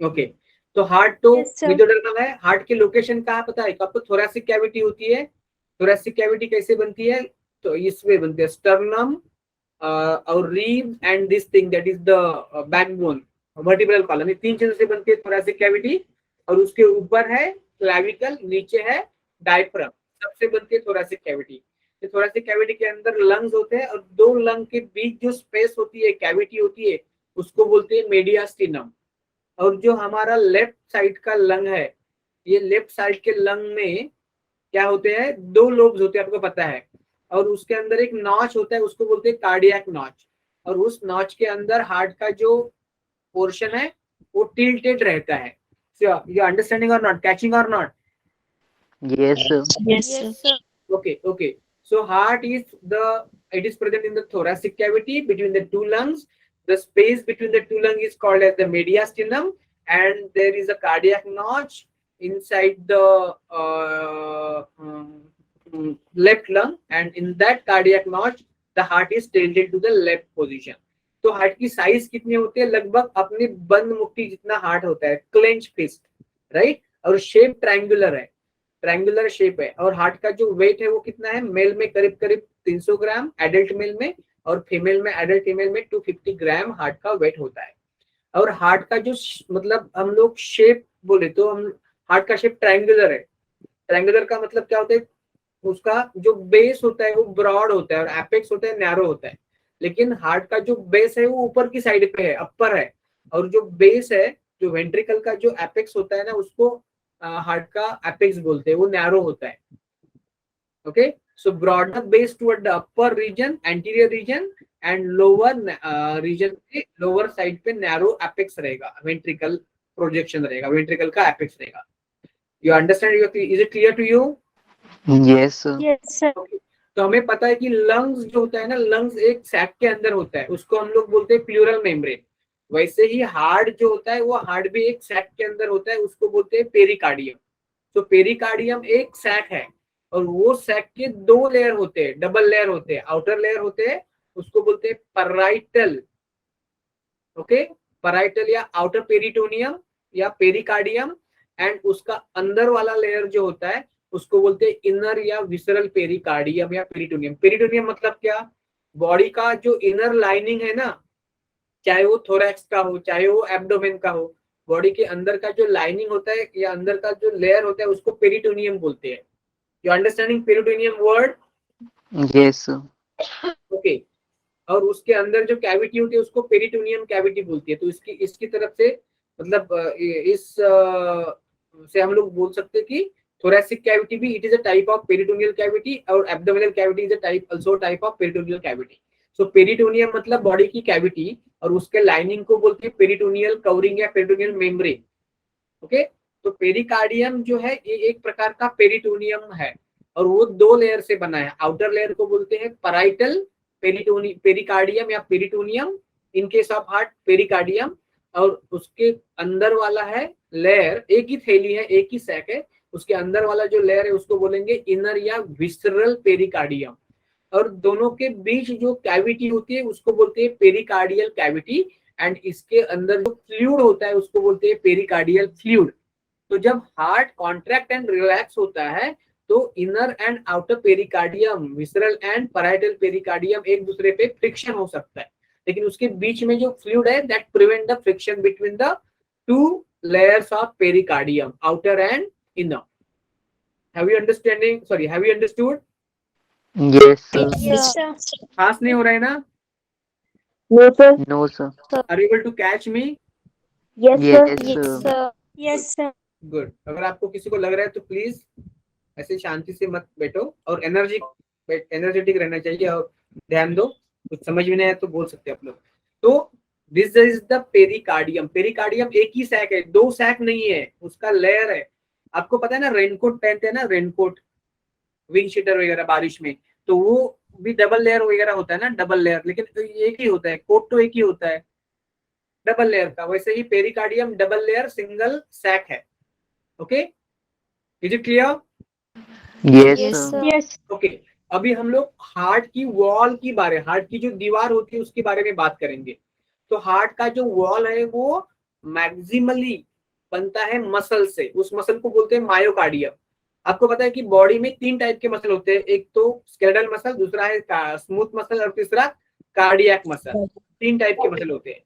Okay, तो heart तो Yes, sir. मिडोडर्मल है। हार्ट की लोकेशन कहाँ पता है आपको? थोरैसिक कैविटी होती है। थोरैसिक कैविटी कैसे बनती है? तो इसमें बनती है स्टर्नम और rib and this thing that is the backbone, vertebral column, ये तीन चीजों से बनती है थोरैसिक कैविटी। और उसके ऊपर है क्लैविकल, नीचे है डायफ्राम, सबसे बनती है थोरैसिक कैविटी। तो थोरैसिक कैविटी के अंदर लंग्स होते हैं, और दो लंग के बीच जो स्पेस होती है, कैविटी होती है, उसको बोलते हैं मेडियास्टिनम। और जो हमारा लेफ्ट साइड का लंग है, ये लेफ्ट साइड के लंग में क्या होते हैं? दो लोब्स होते हैं, आपको पता है। और उसके अंदर एक नॉच होता है, उसको बोलते हैं कार्डियक नॉच। और उस नॉच के अंदर हार्ट का जो पोर्शन है वो टिल्टेड रहता है। यू अंडरस्टैंडिंग और नॉट, कैचिंग और not? Yes, sir. Yes, Yes, sir. sir. Okay. So heart is it is present in the thoracic cavity between the two lungs. The space between the two lungs is called as the mediastinum, and there is a cardiac notch inside the left lung, and in that cardiac notch, the heart is tilted to the left position. तो heart की size कितनी होती है? लगभग अपनी बंद मुट्ठी जितना हार्ट होता है, क्लेंच फिस्ट, राइट। और शेप ट्रायंगुलर है, ट्रायंगुलर शेप है। और हार्ट का जो वेट है वो कितना है? मेल में करीब करीब 300 ग्राम एडल्ट मेल में, और फीमेल में, एडल्ट फीमेल में 250 ग्राम हार्ट का वेट होता है। और हार्ट का जो मतलब हम लोग शेप बोले तो हम हार्ट का शेप ट्रायंगुलर है। ट्रायंगुलर का मतलब क्या होता है? उसका जो बेस होता है वो ब्रॉड होता है, और एपेक्स होता है नैरो होता है। लेकिन हार्ट का जो बेस है वो ऊपर की साइड पे है, अपर है। और जो बेस है, जो वेंट्रिकल का जो एपेक्स होता है ना, उसको हार्ट का एपेक्स बोलते हैं, वो नैरो होता है। Okay, so broader base toward the upper region, anterior region, and lower region पे, लोअर साइड पे नैरो एपेक्स रहेगा, वेंट्रिकल प्रोजेक्शन रहेगा, वेंट्रिकल का एपेक्स रहेगा। You understand? Is it clear to you? Yes, sir. Yes, sir. Okay. तो हमें पता है कि लंग्स जो होता है ना, लंग्स एक सैक के अंदर होता है, उसको हम लोग बोलते हैं प्लूरल मेम्ब्रेन। वैसे ही हार्ट जो होता है वो हार्ट भी एक सैक के अंदर होता है, उसको बोलते हैं पेरिकार्डियम। तो पेरिकार्डियम एक सैक है, और वो सैक के दो लेयर होते हैं, डबल लेयर होते हैं, आउटर लेयर होते हैं, उसको बोलते हैं पराइटल। ओके, पराइटल या आउटर पेरिटोनियम या पेरिकार्डियम। एंड उसका अंदर वाला लेयर जो होता है उसको बोलते हैं इनर या विसरल पेरिकार्डियम या पेरिटोनियम। पेरिटोनियम मतलब क्या? बॉडी का जो इनर लाइनिंग है ना, चाहे वो थोरैक्स का हो, चाहे वो एब्डोमेन का हो, बॉडी के अंदर का जो लाइनिंग होता है या अंदर का जो लेयर होता है उसको पेरिटोनियम बोलते हैं। You understanding peritoneum word? Yes, sir. Okay. और उसके अंदर जो कैविटी होती है उसको पेरिटोनियम कैविटी बोलती है। तो इसकी इसकी तरफ से मतलब इस से हम लोग बोल सकते हैं कि thoracic cavity भी it is a type of peritoneal cavity, और abdominal cavity is a type also type of peritoneal cavity. So peritoneum मतलब बॉडी की कैविटी, और उसके लाइनिंग को बोलते हैं पेरिटोनियल कवरिंग या पेरिटोनियल मेम्ब्रेन। ओके, तो पेरिकार्डियम जो है ये एक प्रकार का पेरिटोनियम है, और वो दो लेयर से बना है। आउटर लेयर को बोलते हैं पराइटल पेरिकार्डियम या peritoneum, in case of heart pericardium. और उसके अंदर वाला है लेयर, एक ही थैली है, एक ही सैक है, उसके अंदर वाला जो लेयर है उसको बोलेंगे इनर या विसरल पेरिकार्डियम। और दोनों के बीच जो कैविटी होती है उसको बोलते हैं पेरिकार्डियल कैविटी। एंड इसके अंदर जो फ्लूइड होता है उसको बोलते हैं पेरिकार्डियल फ्लूइड। तो जब हार्ट कॉन्ट्रैक्ट एंड रिलैक्स होता है तो inner and outer pericardium, visceral and parietal pericardium एक दूसरे पे फ्रिक्शन हो सकता है, लेकिन उसके बीच में जो फ्लूइड है that prevent the friction between the two layers of pericardium, outer and inner. Have you understanding? Sorry, have you understood? Yes, sir. Yes, Yes, sir. sir. खास नहीं हो रहा है ना? No, sir. No, sir. Are you able to catch me? Yes, sir. Yes, Yes, sir. sir. Yes, sir. Good. अगर आपको किसी को लग रहा है तो प्लीज ऐसे शांति से मत बैठो, और एनर्जेटिक रहना चाहिए, और ध्यान दो। कुछ समझ में नहीं आया तो बोल सकते हैं आप लोग। तो this is the pericardium. Pericardium एक ही सैक है, दो सैक नहीं है, उसका लेयर है। आपको पता है ना, रेनकोट पहनते हैं ना, रेनकोट, विंड शीटर वगैरह बारिश में, तो वो भी डबल लेयर वगैरह होता है ना, डबल लेयर, लेकिन एक ही होता है, कोट तो एक ही होता है डबल लेयर का। वैसे ही pericardium double layer single sac है। Okay, is it clear? Yes, Yes, sir. sir. Yes. Okay, अभी हम लोग हार्ट की वॉल की बारे, हार्ट की जो दीवार होती है उसके बारे में बात करेंगे। तो हार्ट का जो वॉल है वो मैक्सिमली बनता है मसल से, उस मसल को बोलते हैं मायोकार्डियम। आपको पता है कि बॉडी में 3 टाइप के मसल होते हैं, एक तो स्केलेटल मसल, दूसरा है स्मूथ मसल और तीसरा कार्डियक मसल। 3 टाइप के मसल होते हैं।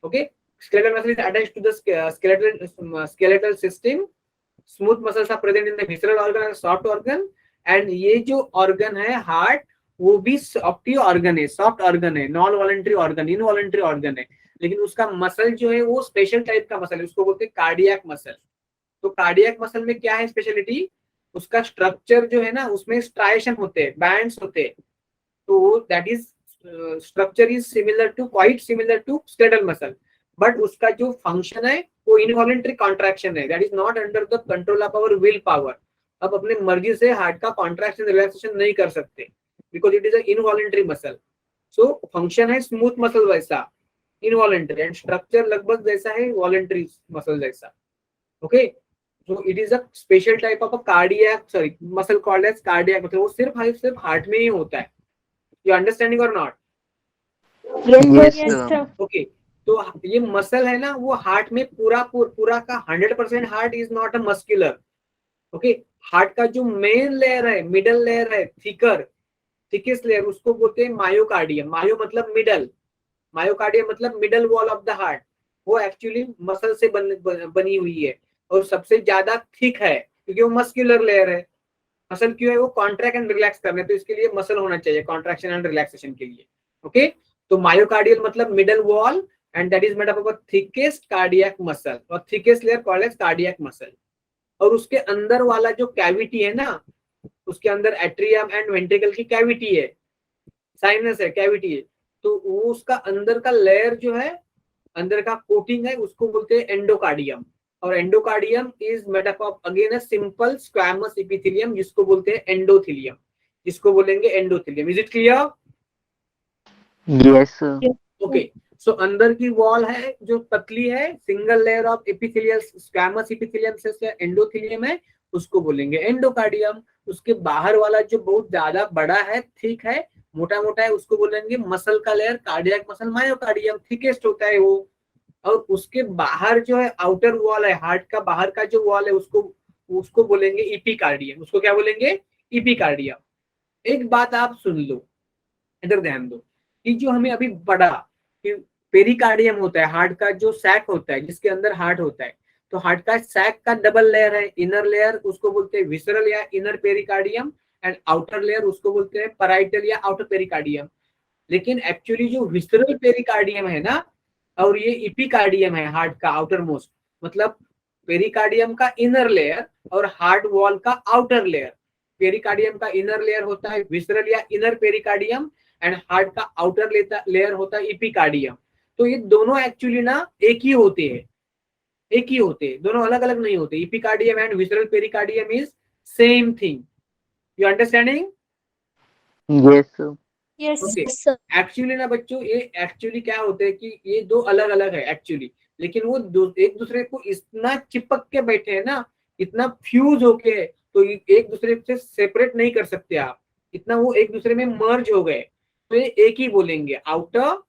Okay, skeletal muscle is attached to the skeletal system. Smooth muscles are present in the visceral organ and soft organ. And ये जो organ है हार्ट, वो भी सॉफ्ट ऑर्गन है, सॉफ्ट ऑर्गन है, non voluntary organ, involuntary organ है, लेकिन उसका मसल जो है वो स्पेशल टाइप का मसल है, उसको बोलते हैं कार्डियक मसल। तो कार्डियक मसल में क्या है स्पेशलिटी, उसका स्ट्रक्चर जो है ना उसमें स्ट्राइएशन होते हैं, बैंड्स होते हैं, तो that is structure is quite similar to skeletal muscle, but उसका जो फंक्शन है वो इनवॉलंटरी कॉन्ट्रैक्शन है, that is not under the control of our will power. अब अपने मर्जी से हार्ट का कॉन्ट्रैक्शन रिलैक्सेशन नहीं कर सकते, because it is a involuntary muscle. So function है स्मूथ मसल वैसा, इनवॉलंटरी, एंड स्ट्रक्चर लगभग जैसा है वॉलंटरी मसल जैसा। Okay, so it is a special type of a muscle called as cardiac muscle। वो सिर्फ हार्ट में ही होता है। You understanding or not? Yes, Yes, sir. sir. Okay, तो ये मसल है ना वो हार्ट में पूरा का 100% heart is not a muscular. Okay, heart का जो मेन लेयर है, मिडल लेयर है, थिकेस्ट लेयर, उसको बोलते हैं मायोकार्डियम। मायो मतलब मिडल, मायोकार्डियम मतलब middle wall of the heart. वो एक्चुअली मसल से बनी हुई है और सबसे ज्यादा थिक है क्योंकि वो मस्कुलर लेयर है। मसल क्यों है, वो कॉन्ट्रैक्ट एंड रिलैक्स करने, तो इसके लिए मसल होना चाहिए कॉन्ट्रैक्शन एंड रिलैक्सेशन के लिए। ओके, तो मायोकार्डियल मतलब middle wall and that is made up of thickest cardiac muscle, और thickest layer called as cardiac muscle. और उसके अंदर वाला जो कैविटी है ना, उसके अंदर एट्रियम एंड वेंट्रिकल की कैविटी है, साइनस है, कैविटी है, तो वो उसका अंदर का लेयर जो है, अंदर का कोटिंग है, उसको बोलते हैं एंडोकार्डियम। और endocardium is made up of again a simple squamous epithelium, जिसको बोलते हैं एंडोथेलियम, जिसको बोलेंगे endothelium. Is it clear? Yes, sir. Okay, so अंदर की वॉल है जो पतली है, single layer of epithelial squamous epithelium से एंडोथेलियम है, उसको बोलेंगे एंडोकार्डियम। उसके बाहर वाला जो बहुत ज्यादा बड़ा है, थिक है, मोटा मोटा है, उसको बोलेंगे मसल का layer, cardiac muscle, myocardium, thickest होता है वो। और उसके बाहर जो है आउटर वॉल है, हार्ट का बाहर का जो वॉल है, उसको बोलेंगे इपिकार्डियम। उसको क्या बोलेंगे? इपिकार्डियम। एक बात आप सुन लो, इधर ध्यान दो, कि जो हमें अभी पढ़ा कि पेरिकार्डियम होता है, हार्ट का जो सैक होता है जिसके अंदर हार्ट होता है, तो हार्ट का सैक का डबल लेयर है, इनर लेयर उसको बोलते हैं विसरल या inner pericardium, and outer layer उसको बोलते हैं पैराइटल या आउटर पेरिकार्डियम। लेकिन एक्चुअली जो विसरल पेरिकार्डियम है ना, और ये इपिकार्डियम है हार्ट का आउटर मोस्ट, मतलब पेरिकार्डियम का इनर लेयर और हार्ट वॉल का आउटर लेयर। पेरिकार्डियम का इनर लेयर होता है विसरल या इनर पेरिकार्डियम, एंड हार्ट का आउटर लेयर होता है इपिकार्डियम। तो ये दोनों एक्चुअली ना एक ही होते हैं, दोनों अलग अलग नहीं होते। Epicardium and visceral pericardium is same thing. You understanding? Yes, sir. Yes, ओके, sir. एक्चुअली ना बच्चों, ये एक्चुअली क्या होता है कि ये दो अलग अलग है एक्चुअली, लेकिन वो एक दूसरे को इतना चिपक के बैठे हैं ना, इतना फ्यूज होके, तो एक दूसरे से सेपरेट नहीं कर सकते आप, इतना वो एक दूसरे में मर्ज हो गए। तो ये एक ही बोलेंगे, आउटर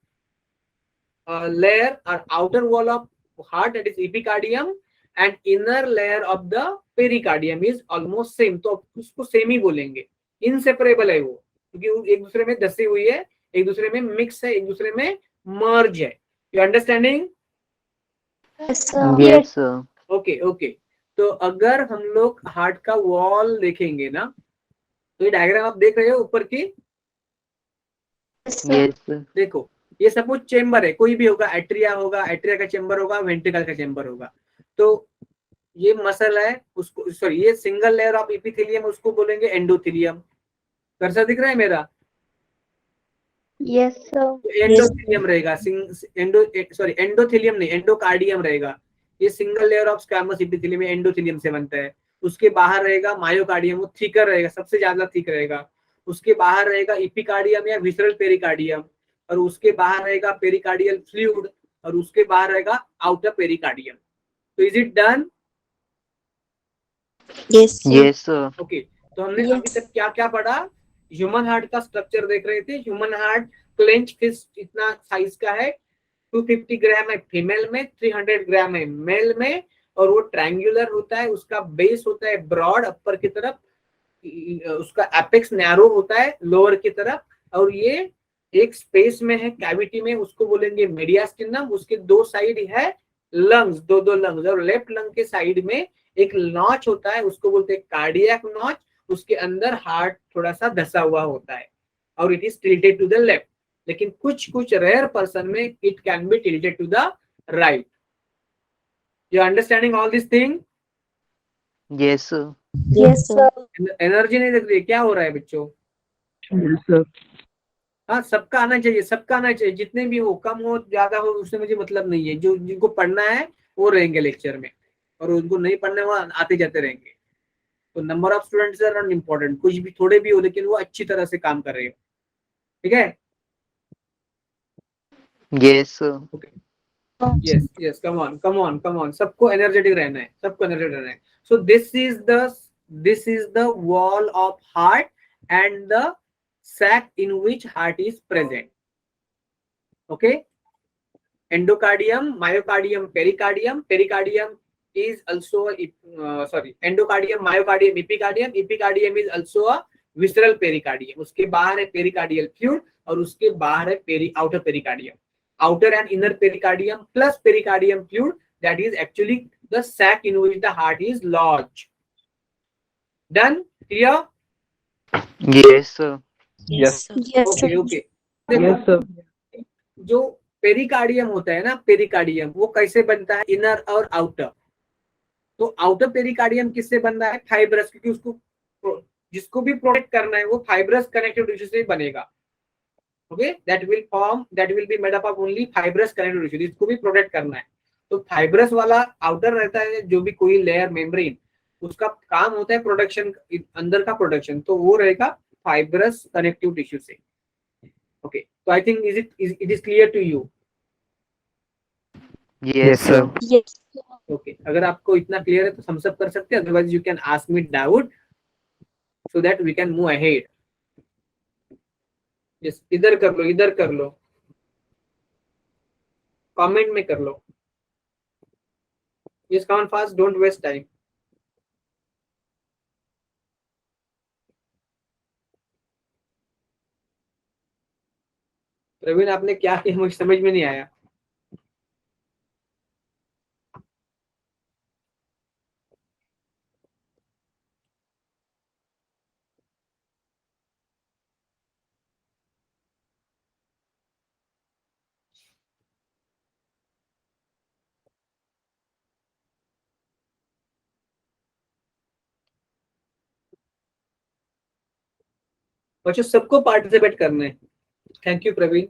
लेयर और outer wall of heart that is epicardium and inner layer of the pericardium is almost same, तो उसको सेम ही बोलेंगे। इनसेपरेबल है वो, क्योंकि वो एक दूसरे में धसी हुई है, एक दूसरे में मिक्स है, एक दूसरे में मर्ज है। You understanding? Yes, sir. Yes, sir. Okay okay, तो अगर हम लोग हार्ट का वॉल देखेंगे ना, तो ये डायग्राम आप देख रहे हो ऊपर की, Yes, sir. Yes, sir. देखो ये सपोज चेम्बर है, कोई भी होगा, एट्रिया होगा, एट्रिया का चेम्बर होगा, वेंट्रिकल का चेम्बर होगा। तो ये मसल है, उसको सॉरी ये सिंगल लेयर ऑफ एपिथेलियम, उसको बोलेंगे एंडोथेलियम। कर्सर दिख रहा है मेरा? Yes, sir. एंडोथेलियम रहेगा, एंडोथेलियम नहीं, एंडोकार्डियम रहेगा। ये single layer of squamous epithelium endothelium से बनता है। उसके बाहर रहेगा मायोकार्डियम, वो थिकर रहेगा, सबसे ज्यादा थिक रहेगा। उसके बाहर रहेगा इपिकार्डियम या विसरल पेरिकार्डियम, और उसके बाहर रहेगा पेरिकार्डियल फ्लूइड, और उसके बाहर रहेगा आउटर पेरिकार्डियम। तो is it done? Yes, sir. Yes, sir. Okay, तो हमने Yes. अभी तक क्या क्या पढ़ा? ह्यूमन हार्ट का स्ट्रक्चर देख रहे थे। ह्यूमन हार्ट क्लेंच फिस्ट इतना साइज का है, 250 ग्राम है फीमेल में, 300 ग्राम है मेल में, और वो ट्रायंगुलर होता है, उसका बेस होता है ब्रॉड अपर की तरफ, उसका एपेक्स नैरो होता है लोअर की तरफ, और ये एक स्पेस में है कैविटी में, उसको बोलेंगे मीडियास्टिनम। उसके दो साइड है लंग्स, दो दो लंग्स, और लेफ्ट लंग के साइड में एक नॉच होता है, उसको बोलते हैं कार्डियक नॉच। उसके अंदर हार्ट थोड़ा सा धसा हुआ होता है और it is tilted to the left, लेकिन कुछ कुछ रेयर पर्सन में it can be tilted to the right. You understanding all this thing? Yes, sir. Yes, sir. Energy नहीं लग रही है, क्या हो रहा है बच्चों? Yes, sir. हाँ, सबका आना चाहिए, सबका आना चाहिए, जितने भी हो, कम हो ज्यादा हो उससे मुझे मतलब नहीं है। जो जिनको पढ़ना है वो रहेंगे लेक्चर में, और उनको नहीं पढ़ना है वो आते जाते रहेंगे। तो number of students are not important, कुछ भी थोड़े भी हो लेकिन वो अच्छी तरह से काम कर रहे हो, ठीक है? Yes, sir. Okay, yes yes, come on come on come on, सबको एनर्जेटिक रहना है, सबको एनर्जेटिक रहना है। So this is the wall of heart and the sac in which heart is present. Okay, endocardium, myocardium, pericardium. Pericardium is also endocardium, myocardium, epicardium. Epicardium is also a visceral pericardium. उसके बाहर है pericardial fluid और उसके बाहर है outer pericardium. Outer and inner pericardium plus pericardium fluid, that is actually the sac in which the heart is lodged. Done? Clear? Yes, sir. Yes, sir. Yes, ओके sir. Okay, देखो जो pericardium होता है ना, पेरिकार्डियम वो कैसे बनता है, इनर और आउटर। तो आउटर पेरिकार्डियम किससे बनता है, फाइब्रस, क्योंकि उसको जिसको भी प्रोटेक्ट करना है वो फाइब्रस कनेक्टिव टिश्यू से बनेगा। Okay, that will be made up of only fibrous connective tissue, जिसको भी प्रोटेक्ट करना है। तो फाइब्रस वाला आउटर रहता है, जो भी कोई लेयर मेम्ब्रेन, उसका काम होता है प्रोडक्शन, अंदर का प्रोडक्शन, तो वो रहेगा फाइब्रस कनेक्टिव टिश्यू से। Okay, so I think it is clear to you? Yes, sir. Yes. Okay, अगर आपको इतना क्लियर है तो हम सब कर सकते हैं, otherwise you can ask me doubt so that we can move ahead. Yes, इधर कर लो, कमेंट में कर लो। Yes, come on fast, don't waste time. Praveen आपने क्या किया मुझे समझ में नहीं आया। बच्चों सबको पार्टिसिपेट करना है। Thank you Praveen.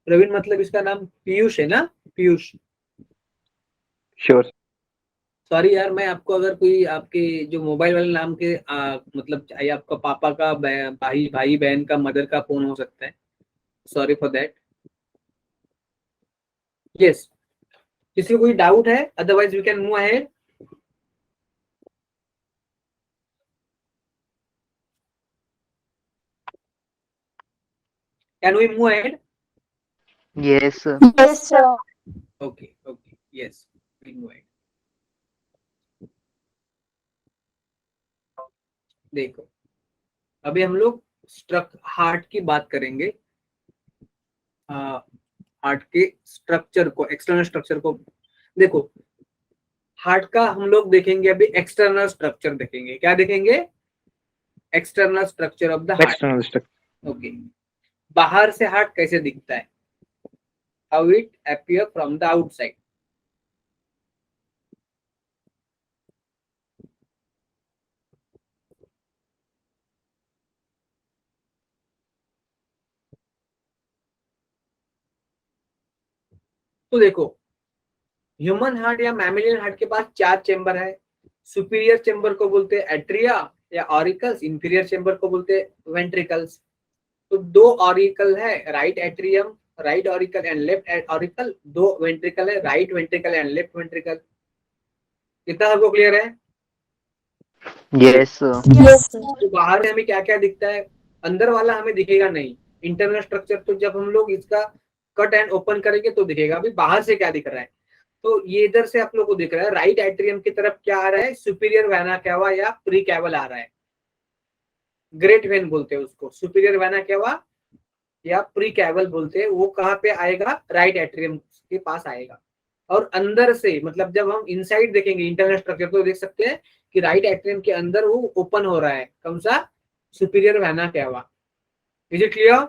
प्रवीण मतलब इसका नाम पीयूष है ना, पीयूष। Sure. सॉरी यार, मैं आपको अगर कोई आपके जो मोबाइल वाले नाम के मतलब चाहिए, आपका पापा का भाई भाई बहन का मदर का फोन हो सकता है, सॉरी फॉर दैट। यस, किसी को कोई डाउट है, otherwise we can move ahead. Can we move ahead? Yes, sir. Yes, sir. Okay okay, yes, we move ahead. देखो, अभी हम लोग हार्ट की बात करेंगे, हार्ट के स्ट्रक्चर को, एक्सटर्नल स्ट्रक्चर को। देखो, हार्ट का हम लोग देखेंगे अभी एक्सटर्नल स्ट्रक्चर देखेंगे। क्या देखेंगे? External structure of the heart. External structure. Okay, बाहर से हार्ट कैसे दिखता है, how it appear from the outside. तो देखो, ह्यूमन हार्ट या मैमेलियन हार्ट के पास 4 चेंबर है। सुपीरियर चेंबर को बोलते हैं एट्रिया या ऑरिकल्स, इंफीरियर चेंबर को बोलते हैं वेंट्रिकल्स। तो 2 ऑरिकल है, right atrium, right auricle and left auricle. 2 ventricle है, right ventricle and left ventricle. कितना सबको क्लियर है? Yes, sir. Yes, sir. तो बाहर में हमें क्या क्या दिखता है, अंदर वाला हमें दिखेगा नहीं। इंटरनल स्ट्रक्चर तो जब हम लोग इसका कट एंड ओपन करेंगे तो दिखेगा। अभी बाहर से क्या दिख रहा है, तो ये इधर से आप लोग को दिख रहा है राइट एट्रियम की तरफ क्या आ रहा है, सुपीरियर वेना कैवा या प्री कैवल आ रहा है। ग्रेट वेन बोलते हैं उसको, सुपीरियर वेना कैवा या प्री कैवल बोलते हैं। वो कहाँ पे आएगा, राइट एट्रियम के पास आएगा। और अंदर से मतलब जब हम इनसाइड देखेंगे इंटरनल स्ट्रक्चर तो देख सकते हैं कि राइट एट्रियम के अंदर वो ओपन हो रहा है, कौन सा, superior vena cava. Is it clear?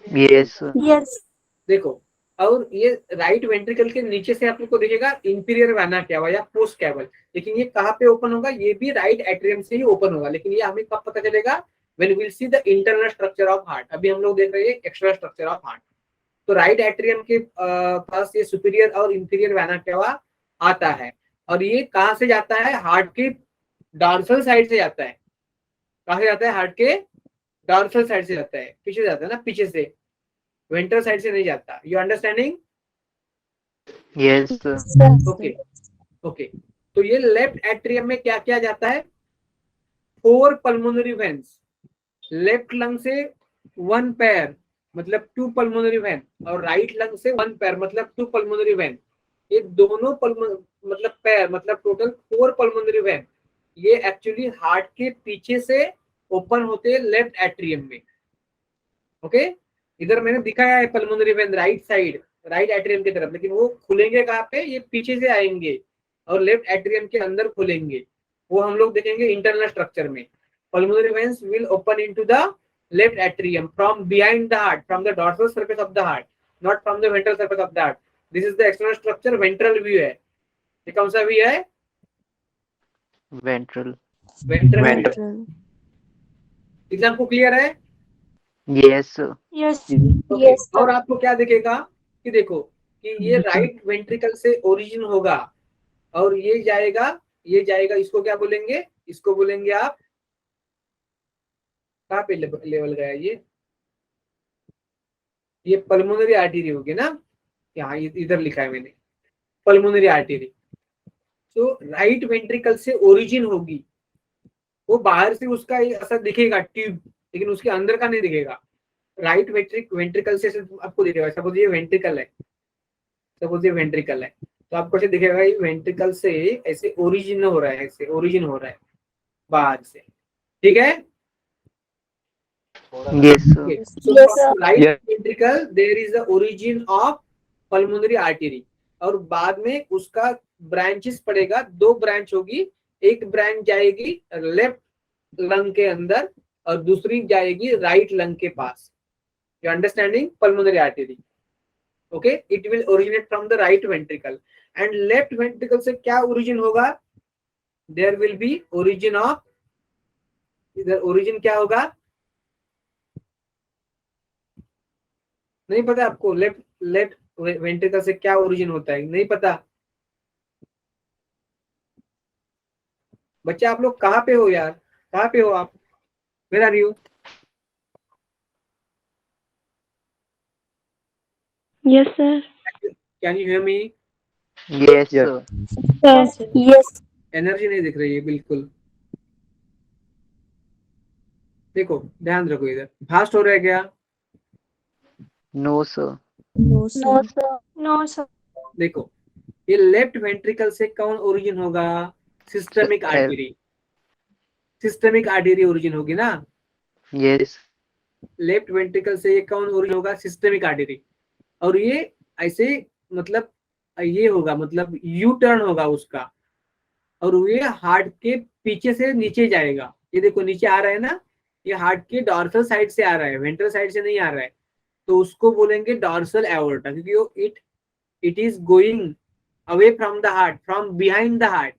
Yes. Yes. देखो, और ये राइट वेंट्रिकल के नीचे से आप लोग को दिखेगा इंफीरियर वेना कैवा या पोस्ट कैवल। लेकिन ये कहाँ पे ओपन होगा, ये भी राइट एट्रियम से ही ओपन होगा। लेकिन ये हमें कब पता चलेगा, when we will see the internal structure of heart. अभी हम लोग देख रहे हैं एक्सटर्नल स्ट्रक्चर ऑफ हार्ट। तो राइट एट्रियम के पास ये सुपीरियर और इंफीरियर वेना कैवा आता है। और ये कहाँ से जाता है, हार्ट के डॉर्सल साइड से जाता है। कहाँ से जाता है, हार्ट के डॉर्सल साइड से जाता है, पीछे जाता है ना, पीछे से, वेंट्रल साइड से नहीं जाता। You understanding? Yes. Okay okay. तो ये लेफ्ट एट्रियम में क्या क्या जाता है, 4 पल्मोनरी वेन्स। लेफ्ट लंग से 1 पैर मतलब 2 पल्मोनरी वेन, और राइट लंग से 1 पैर मतलब 2 पल्मोनरी वेन। ये दोनों मतलब पैर मतलब टोटल 4 पल्मोनरी वेन, ये एक्चुअली हार्ट के पीछे से ओपन होते हैं लेफ्ट एट्रियम में। ओके, इधर मैंने दिखाया है pulmonary vein right side, right atrium की तरफ, लेकिन वो खुलेंगे कहाँ पे, ये पीछे से आएंगे और लेफ्ट एट्रियम के अंदर खुलेंगे। वो हम लोग देखेंगे इंटरनल स्ट्रक्चर में। Pulmonary veins will open into the left atrium from behind the heart, from the dorsal surface of the heart, not from the ventral surface of the heart. This is the external structure, ventral view है। ये कौन सा view है, Ventral. Ventral. Ventral. इतना आपको clear है? Yes. Yes. Okay. Yes, sir. और आपको क्या दिखेगा कि देखो कि ये राइट वेंट्रिकल से ओरिजिन होगा और ये जाएगा, इसको क्या बोलेंगे, इसको बोलेंगे आप, कहाँ पे लेवल गया ये पल्मोनरी आर्टरी होगी ना, यहाँ इधर लिखा है मैंने पल्मोनरी आर्टरी। तो राइट वेंट्रिकल से ओरिजिन होगी, वो बाहर से उसका ऐसा दिखेगा ट्यूब, लेकिन उसके अंदर का नहीं दिखेगा। राइट वेंट्रिकल से आपको दिखेगा, सपोज ये वेंट्रिकल है, तो आपको ऐसे दिखेगा ये वेंट्रिकल से ऐसे ओरिजिन हो रहा है, ऐसे ओरिजिन हो रहा है बाहर से। ठीक है? Yes. Okay. Yes, So sir. from right Yeah. ventricle there is the origin of pulmonary artery, और बाद में उसका ब्रांचेस पड़ेगा, 2 ब्रांच होगी। एक ब्रांच जाएगी लेफ्ट लंग के अंदर और दूसरी जाएगी राइट लंग के पास। You understanding, pulmonary artery. Okay, it will originate from the right ventricle and left ventricle से क्या ओरिजिन होगा, there will be origin of, इधर ओरिजिन क्या होगा, नहीं पता आपको, लेफ्ट वेंट्रिकल से क्या ओरिजिन होता है, नहीं पता? बच्चे आप लोग कहाँ पे हो यार, कहाँ पे हो आप, where are you? Yes, sir. Can you hear me? Yes. Yes. Yes. Energy नहीं दिख रही है बिल्कुल। देखो ध्यान रखो, इधर फास्ट हो रहा है क्या? No, sir. No, sir. No, sir. No, sir. देखो ये लेफ्ट वेंट्रिकल से कौन ओरिजिन होगा, systemic Sir, artery, systemic artery origin होगी ना। Yes. लेफ्ट वेंट्रिकल से ये कौन ओरिजिन होगा, सिस्टमिक आर्टरी। और ये ऐसे मतलब ये होगा, मतलब यू टर्न होगा उसका, और ये हार्ट के पीछे से नीचे जाएगा। ये देखो नीचे आ रहा है ना, ये हार्ट के डॉर्सल साइड से आ रहा है, वेंट्रल साइड से नहीं आ रहा है। तो उसको बोलेंगे डॉर्सल एओर्टा, क्योंकि वो it is going away from the heart, from behind the heart,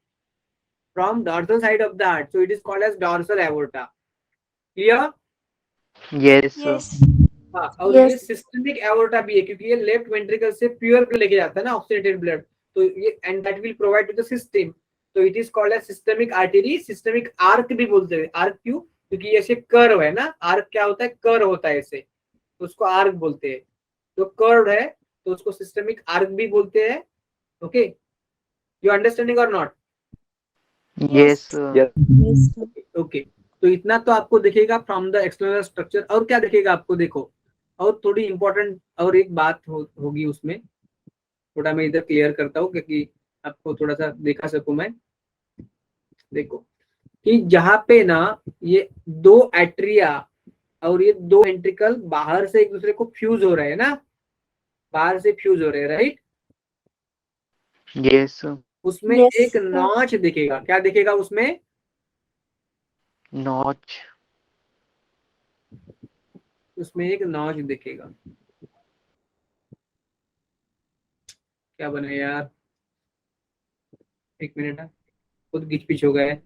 from dorsal side of the heart, so it is called as dorsal aorta. Clear? Yes. Yes. हाँ, और ये सिस्टमिक एओर्टा भी है, क्योंकि ये left ventricle से pure blood लेके जाता है ना, ऑक्सीडेटेड ब्लड, तो ये and that will provide to the system, तो it is called as systemic artery. Systemic arch भी बोलते हैं, आर्क क्यों, क्योंकि ऐसे कर्व है ना, आर्क क्या होता है, कर्व होता है ऐसे, तो उसको आर्क बोलते हैं। जो कर्व है तो उसको सिस्टमिक आर्क भी बोलते हैं। ओके, यू अंडरस्टैंडिंग और not? Yes. Yes, sir. Okay, तो इतना तो आपको दिखेगा फ्रॉम द एक्सटर्नल स्ट्रक्चर। और क्या दिखेगा आपको, देखो और थोड़ी इंपॉर्टेंट और एक बात होगी उसमें, थोड़ा मैं इधर क्लियर करता हूँ क्योंकि आपको थोड़ा सा दिखा सकूं मैं। देखो कि जहां पे ना ये दो एट्रिया और ये दो वेंट्रिकल बाहर से एक दूसरे को फ्यूज हो रहे हैं ना, बाहर से फ्यूज हो रहे हैं, राइट। Yes. उसमें Yes, एक sir. नॉच दिखेगा, क्या दिखेगा उसमें? Notch. उसमें एक नॉच दिखेगा। क्या बने यार, एक मिनट, खुद गिच पिच हो गए।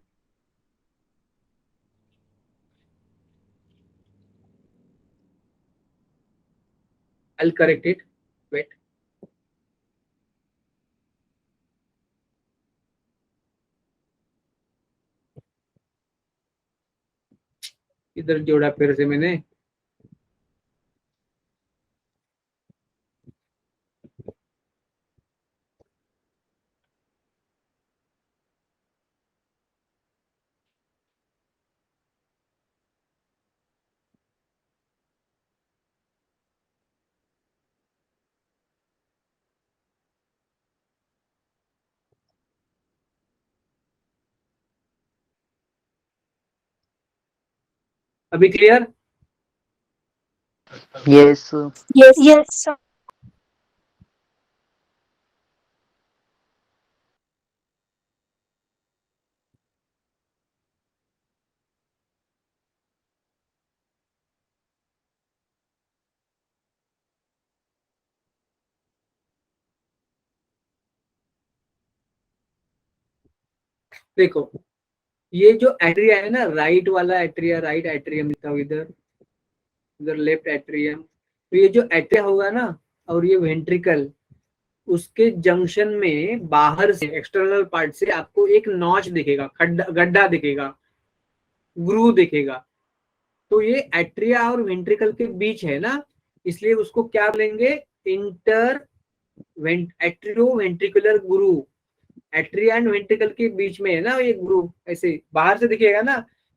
I'll correct it. Wait. इधर जोड़ा फिर से मैंने। अभी clear? Yes. Yes, yes, sir. देखो ये जो एट्रिया है ना, राइट वाला एट्रिया, राइट एट्रियम लिखा हुआ इधर, इधर लेफ्ट एट्रियम। तो ये जो एट्रिया होगा ना और ये वेंट्रिकल, उसके जंक्शन में बाहर से एक्सटर्नल पार्ट से आपको एक नॉच दिखेगा, गड्ढा दिखेगा, ग्रू दिखेगा। तो ये एट्रिया और वेंट्रिकल के बीच है ना, इसलिए उसको क्या बोलेंगे? Inter atrio ventricular groove. Atria and ventricle के बीच में है ना ये ग्रू, ऐसे बाहर से दिखेगा ना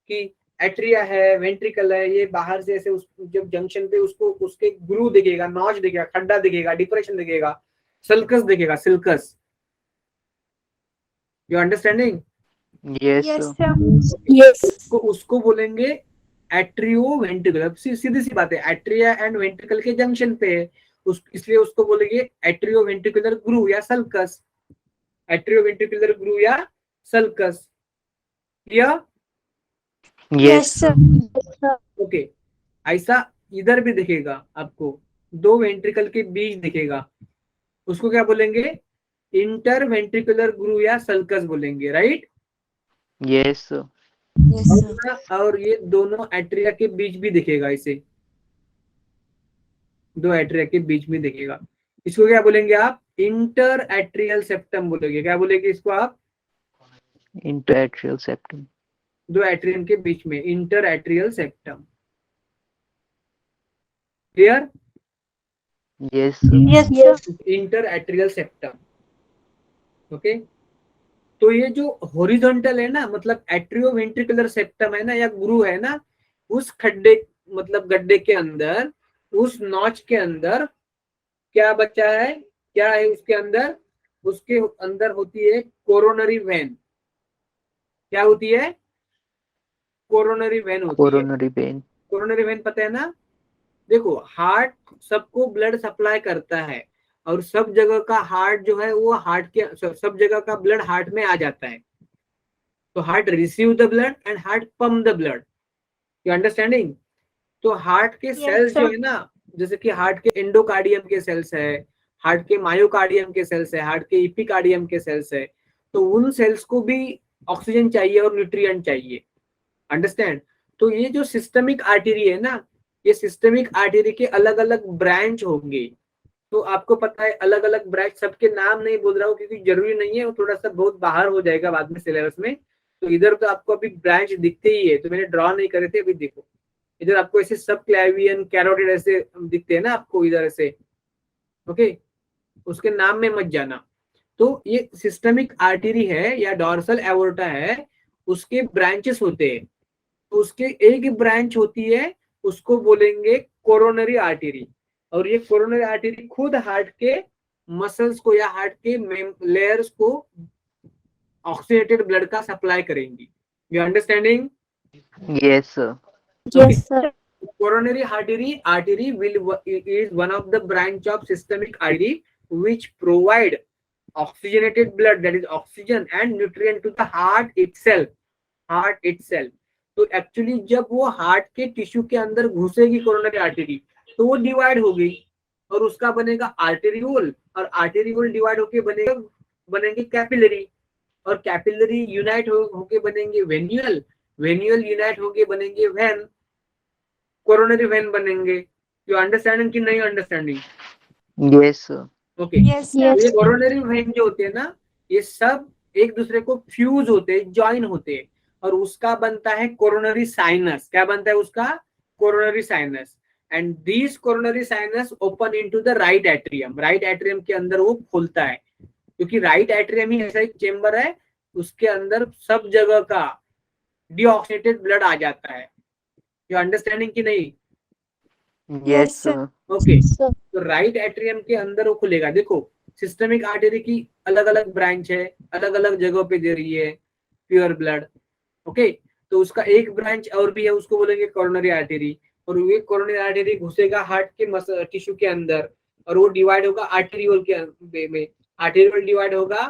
कि एट्रिया है, वेंट्रिकल है, ये बाहर से ऐसे उस जब जंक्शन पे उसको उसके ग्रू दिखेगा, नॉच दिखेगा, खड्डा दिखेगा, डिप्रेशन दिखेगा, सल्कस दिखेगा, sulcus. You understanding? Yes. Yes, sir. Yes. Yes. उसको बोलेंगे एट्रियो वेंट्रिकल। अब सीधी सी बात है, एट्रिया एंड वेंट्रिकल के जंक्शन पे है, इसलिए उसको बोलेंगे एट्रियो वेंट्रिकुलर ग्रू या सल्कस। एट्रियो वेंट्रिकुलर ग्रू या sulcus. Clear? Yes, Yes. sir. Okay. ऐसा इधर भी दिखेगा आपको, दो वेंट्रिकल के बीच दिखेगा, उसको क्या बोलेंगे? इंटर वेंट्रिकुलर ग्रू या सल्कस बोलेंगे, राइट। Yes. Yes, sir. और ये दोनों एट्रिया के बीच भी दिखेगा, इसे दो एट्रिया के बीच में दिखेगा। इसको क्या बोलेंगे आप? इंटर एट्रियल सेप्टम बोलेंगे। क्या बोलेंगे इसको आप? Interatrial septum. दो एट्रियम के बीच में, inter atrial septum. Clear? Yes. Yes, sir. Inter atrial septum. Okay. तो ये जो हॉरिजॉन्टल है ना, मतलब एट्रियो वेंट्रिकुलर सेप्टम है ना या गुरु है ना, उस खड्डे मतलब गड्ढे के अंदर, उस नॉच के अंदर क्या बचा है, क्या है उसके अंदर? उसके अंदर होती है कोरोनरी वेन। क्या होती है? कोरोनरी वेन होती है। Coronary vein. कोरोनरी वेन पता है ना? देखो हार्ट सबको ब्लड सप्लाई करता है और सब जगह का हार्ट जो है वो हार्ट के, सब जगह का ब्लड हार्ट में आ जाता है। तो heart receive the blood and heart pump the blood. You understanding? तो हार्ट के सेल्स जो है ना, जैसे कि हार्ट के एंडोकार्डियम के सेल्स है, हार्ट के मायोकार्डियम के सेल्स है, हार्ट के इपिकार्डियम के सेल्स है, तो उन सेल्स को भी ऑक्सीजन चाहिए और न्यूट्रिएंट चाहिए। अंडरस्टैंड? तो ये जो सिस्टमिक आर्टरी है ना, ये सिस्टमिक आर्टरी के अलग अलग ब्रांच होंगे। तो आपको पता है अलग अलग ब्रांच, सबके नाम नहीं बोल रहा हूँ क्योंकि जरूरी नहीं है, वो थोड़ा सा बहुत बाहर हो जाएगा बाद में सिलेबस में। तो इधर तो आपको अभी ब्रांच दिखते ही है, तो मैंने ड्रॉ नहीं करे थे, अभी देखो इधर आपको ऐसे सब क्लैवियन कैरोटिड ऐसे दिखते हैं ना आपको इधर ऐसे। ओके, उसके नाम में मत जाना। तो ये सिस्टमिक आर्टरी है या डॉर्सल एवोर्टा है, उसके ब्रांचेस होते हैं। तो उसके एक ब्रांच होती है उसको बोलेंगे कोरोनरी आर्टरी। और ये कोरोनरी आर्टरी खुद हार्ट के मसल्स को या हार्ट के लेयर्स को ऑक्सीडेटेड ब्लड का सप्लाई करेंगी। You understanding? Yes, sir. Yes, sir. Coronary artery is one of the branch of systemic artery which provide oxygenated blood, that is oxygen and nutrient to the heart itself. तो actually जब वो heart के tissue के अंदर घुसेगी coronary artery, तो वो divide होगी और उसका बनेगा आर्टेरियोल, और आर्टेरियोल डिवाइड होके बनेंगे कैपिलरी, और कैपिलरी यूनाइट होके बनेंगे वेन्यूल, वेन्यूल यूनाइट होके बनेंगे वेन, कोरोनरी वेन बनेंगे। यू अंडरस्टैंडिंग कि नहीं understanding? Yes, sir. Okay. Yes, ये sir. कोरोनरी वेन जो होते हैं ना, ये सब एक दूसरे को फ्यूज होते हैं, ज्वाइन होते हैं, और उसका बनता है कोरोनरी साइनस। क्या बनता है उसका? Coronary sinus. And this coronary sinus open into the right atrium. Right atrium के अंदर वो खुलता है, क्योंकि राइट एट्रियम ही ऐसा एक चेम्बर है, उसके अंदर सब जगह का डीऑक्सीडेटेड ब्लड आ जाता है। यू अंडरस्टैंडिंग कि नहीं? Yes, sir. sir. Okay. Sir. तो राइट एट्रियम के अंदर वो खुलेगा। देखो, सिस्टमिक आर्टरी की अलग अलग ब्रांच है, अलग अलग जगहों पे दे रही है प्योर ब्लड। ओके, तो उसका एक ब्रांच और भी है, उसको बोलेंगे कोरोनरी आर्टरी। और ये कोरोनरी आर्टरी घुसेगा हार्ट के टिश्यू के अंदर, और वो डिवाइड होगा आर्टेरियोल के में, आर्टेरियोल डिवाइड होगा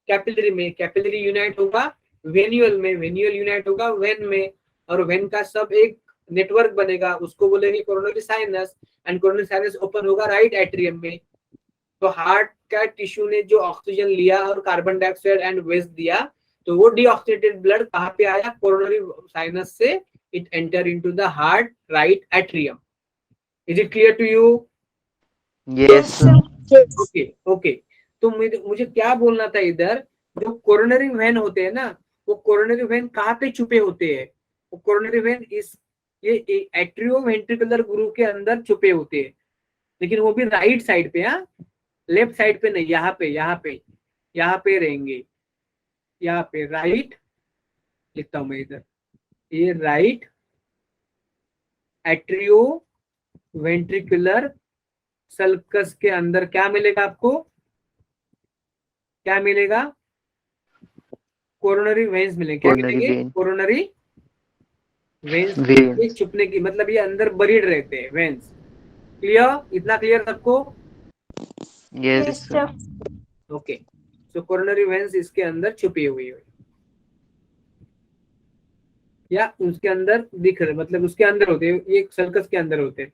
कैपिलरी में, कैपिलरी यूनाइट होगा वेन्यूल में, वेन्यूल यूनाइट होगा वेन में, और वेन का सब एक नेटवर्क बनेगा, उसको बोलेंगे coronary sinus. And coronary sinus open होगा राइट एट्रियम में। तो हार्ट का टिश्यू ने जो ऑक्सीजन लिया और कार्बन डाइऑक्साइड एंड वेस्ट दिया, तो वो डीऑक्सीडेटेड ब्लड कहाँ पे आया? कोरोनरी साइनस से it enter into the heart right atrium. Is it clear to you? Yes, sir. Yes. Okay okay. तो मुझे क्या बोलना था इधर, जो कोरोनरी वेन होते हैं ना, वो कोरोनरी वेन कहाँ पे छुपे होते हैं? वो कोरोनरी वेन ये एट्रियोवेंट्रिकुलर ग्रुव के अंदर छुपे होते हैं, लेकिन वो भी राइट साइड पे, हाँ, लेफ्ट साइड पे नहीं, यहाँ पे रहेंगे, यहाँ पे राइट लिखता हूं मैं इधर, ये राइट एट्रियोवेंट्रिकुलर सल्कस के अंदर क्या मिलेगा आपको? क्या मिलेगा? कोरोनरी वेन्स मिलेंगे। क्या Coronary मिलेंगे? vein. Coronary veins Veins. छुपने की, मतलब ये अंदर बरीड रहते हैं वेन्स। क्लियर? इतना क्लियर सबको? Yes, Yes, sir. sir. Okay. तो कोरोनरी वेन्स इसके अंदर छुपी हुई है, या उसके अंदर दिख रहे, मतलब उसके अंदर होते हैं, ये सर्कस के अंदर होते हैं।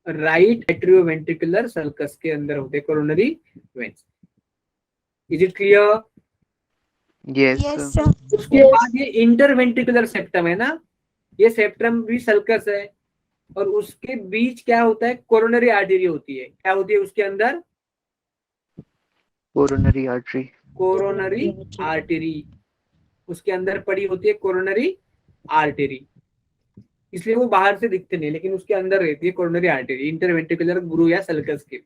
राइट एट्रियोवेंट्रिकुलर सर्कस के अंदर होते हैं coronary veins. Is it clear? Yes, Yes, sir. sir. उसके बाद ये इंटरवेंट्रिकुलर सेप्टम है ना, ये सेप्टम भी सर्कस है, और उसके बीच क्या होता है? कोरोनरी आर्टरी होती है। क्या होती है उसके अंदर? Coronary artery. कोरोनरी आर्टरी उसके अंदर पड़ी होती है, कोरोनरी आर्टरी। इसलिए वो बाहर से दिखते नहीं, लेकिन उसके अंदर रहती है कोरोनरी आर्टरी, इंटरवेंट्रिकुलर ग्रूव या सल्कस के।